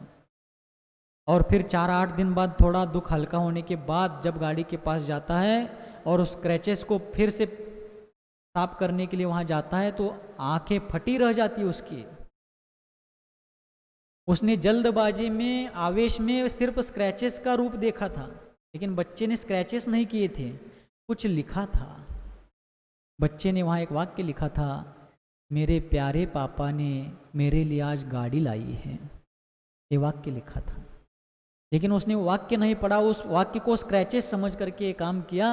और फिर 4-8 दिन बाद थोड़ा दुख हल्का होने के बाद जब गाड़ी के पास जाता है और उस क्रैचेस को फिर से साफ करने के लिए वहां जाता है तो आंखें फटी रह जाती है उसकी। उसने जल्दबाजी में, आवेश में सिर्फ स्क्रैचेस का रूप देखा था, लेकिन बच्चे ने स्क्रैचेस नहीं किए थे, कुछ लिखा था। बच्चे ने वहां एक वाक्य लिखा था, मेरे प्यारे पापा ने मेरे लिए आज गाड़ी लाई है, ये वाक्य लिखा था। लेकिन उसने वाक्य नहीं पढ़ा, उस वाक्य को स्क्रैचेस समझ करके काम किया।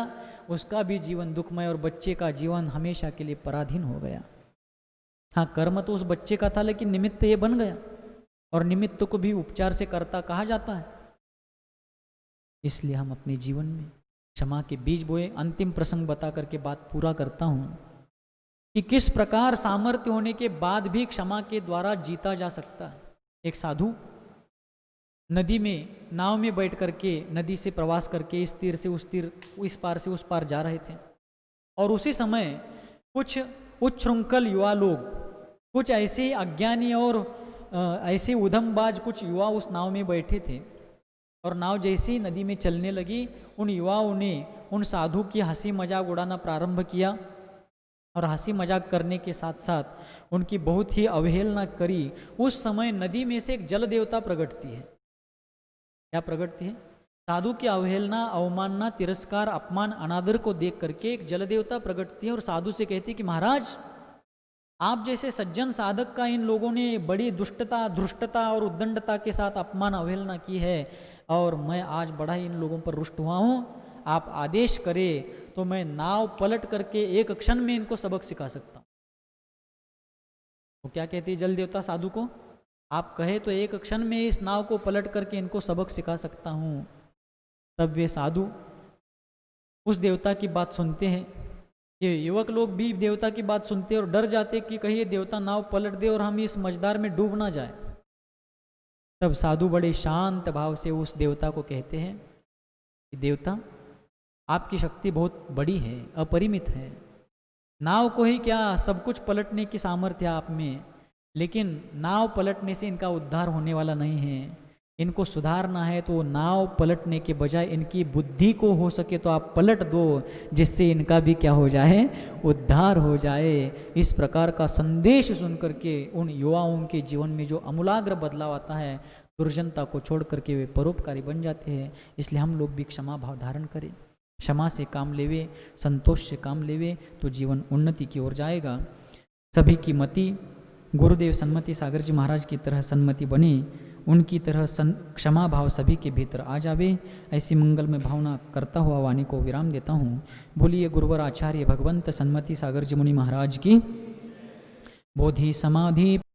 उसका भी जीवन दुखमय और बच्चे का जीवन हमेशा के लिए पराधीन हो गया। हाँ, कर्म तो उस बच्चे का था, लेकिन निमित्त ये बन गया और निमित्त को भी उपचार से कर्ता कहा जाता है। इसलिए हम अपने जीवन में क्षमा के बीज बोए। अंतिम प्रसंग बता करके बात पूरा करता हूं कि किस प्रकार सामर्थ्य होने के बाद भी क्षमा के द्वारा जीता जा सकता है। एक साधु नदी में नाव में बैठ करके नदी से प्रवास करके इस तीर से उस तीर, इस पार से उस पार जा रहे थे। और उसी समय कुछ उच्छृंखल युवा लोग, कुछ ऐसे अज्ञानी और ऐसे उधमबाज कुछ युवा उस नाव में बैठे थे। और नाव जैसे ही नदी में चलने लगी, उन युवाओं ने उन साधु की हंसी मजाक उड़ाना प्रारंभ किया और हंसी मजाक करने के साथ साथ उनकी बहुत ही अवहेलना करी। उस समय नदी में से एक जल देवता प्रकटती है। क्या प्रकटती है? साधु की अवहेलना, अवमानना, तिरस्कार, अपमान, अनादर को देख करके एक जल देवता प्रकटती है और साधु से कहती है कि महाराज, आप जैसे सज्जन साधक का इन लोगों ने बड़ी दुष्टता, धृष्टता और उद्दंडता के साथ अपमान अवहेलना की है और मैं आज बड़ा ही इन लोगों पर रुष्ट हुआ हूँ। आप आदेश करें तो मैं नाव पलट करके एक क्षण में इनको सबक सिखा सकता हूँ। वो क्या कहती है जल देवता साधु को? आप कहे तो एक क्षण में इस नाव को पलट करके इनको सबक सिखा सकता हूँ। तब वे साधु उस देवता की बात सुनते हैं। ये युवक लोग भी देवता की बात सुनते और डर जाते कि कहीं ये देवता नाव पलट दे और हम इस मझधार में डूब ना जाए। तब साधु बड़े शांत भाव से उस देवता को कहते हैं कि देवता, आपकी शक्ति बहुत बड़ी है, अपरिमित है। नाव को ही क्या, सब कुछ पलटने की सामर्थ्य आप में, लेकिन नाव पलटने से इनका उद्धार होने वाला नहीं है। इनको सुधारना है तो नाव पलटने के बजाय इनकी बुद्धि को हो सके तो आप पलट दो, जिससे इनका भी क्या हो जाए, उद्धार हो जाए। इस प्रकार का संदेश सुन करके उन युवाओं के जीवन में जो अमूलाग्र बदलाव आता है, दुर्जनता को छोड़ करके वे परोपकारी बन जाते हैं। इसलिए हम लोग भी क्षमा भाव धारण करें, क्षमा से काम लेवे, संतोष से काम लेवे तो जीवन उन्नति की ओर जाएगा। सभी की मति गुरुदेव सन्मति सागर जी महाराज की तरह सन्मति बने, उनकी तरह क्षमा भाव सभी के भीतर आ जावे। ऐसी मंगल में भावना करता हुआ वाणी को विराम देता हूँ। बोलिए गुरुवर आचार्य भगवंत सन्मति सागर जी मुनि महाराज की। बोधि समाधि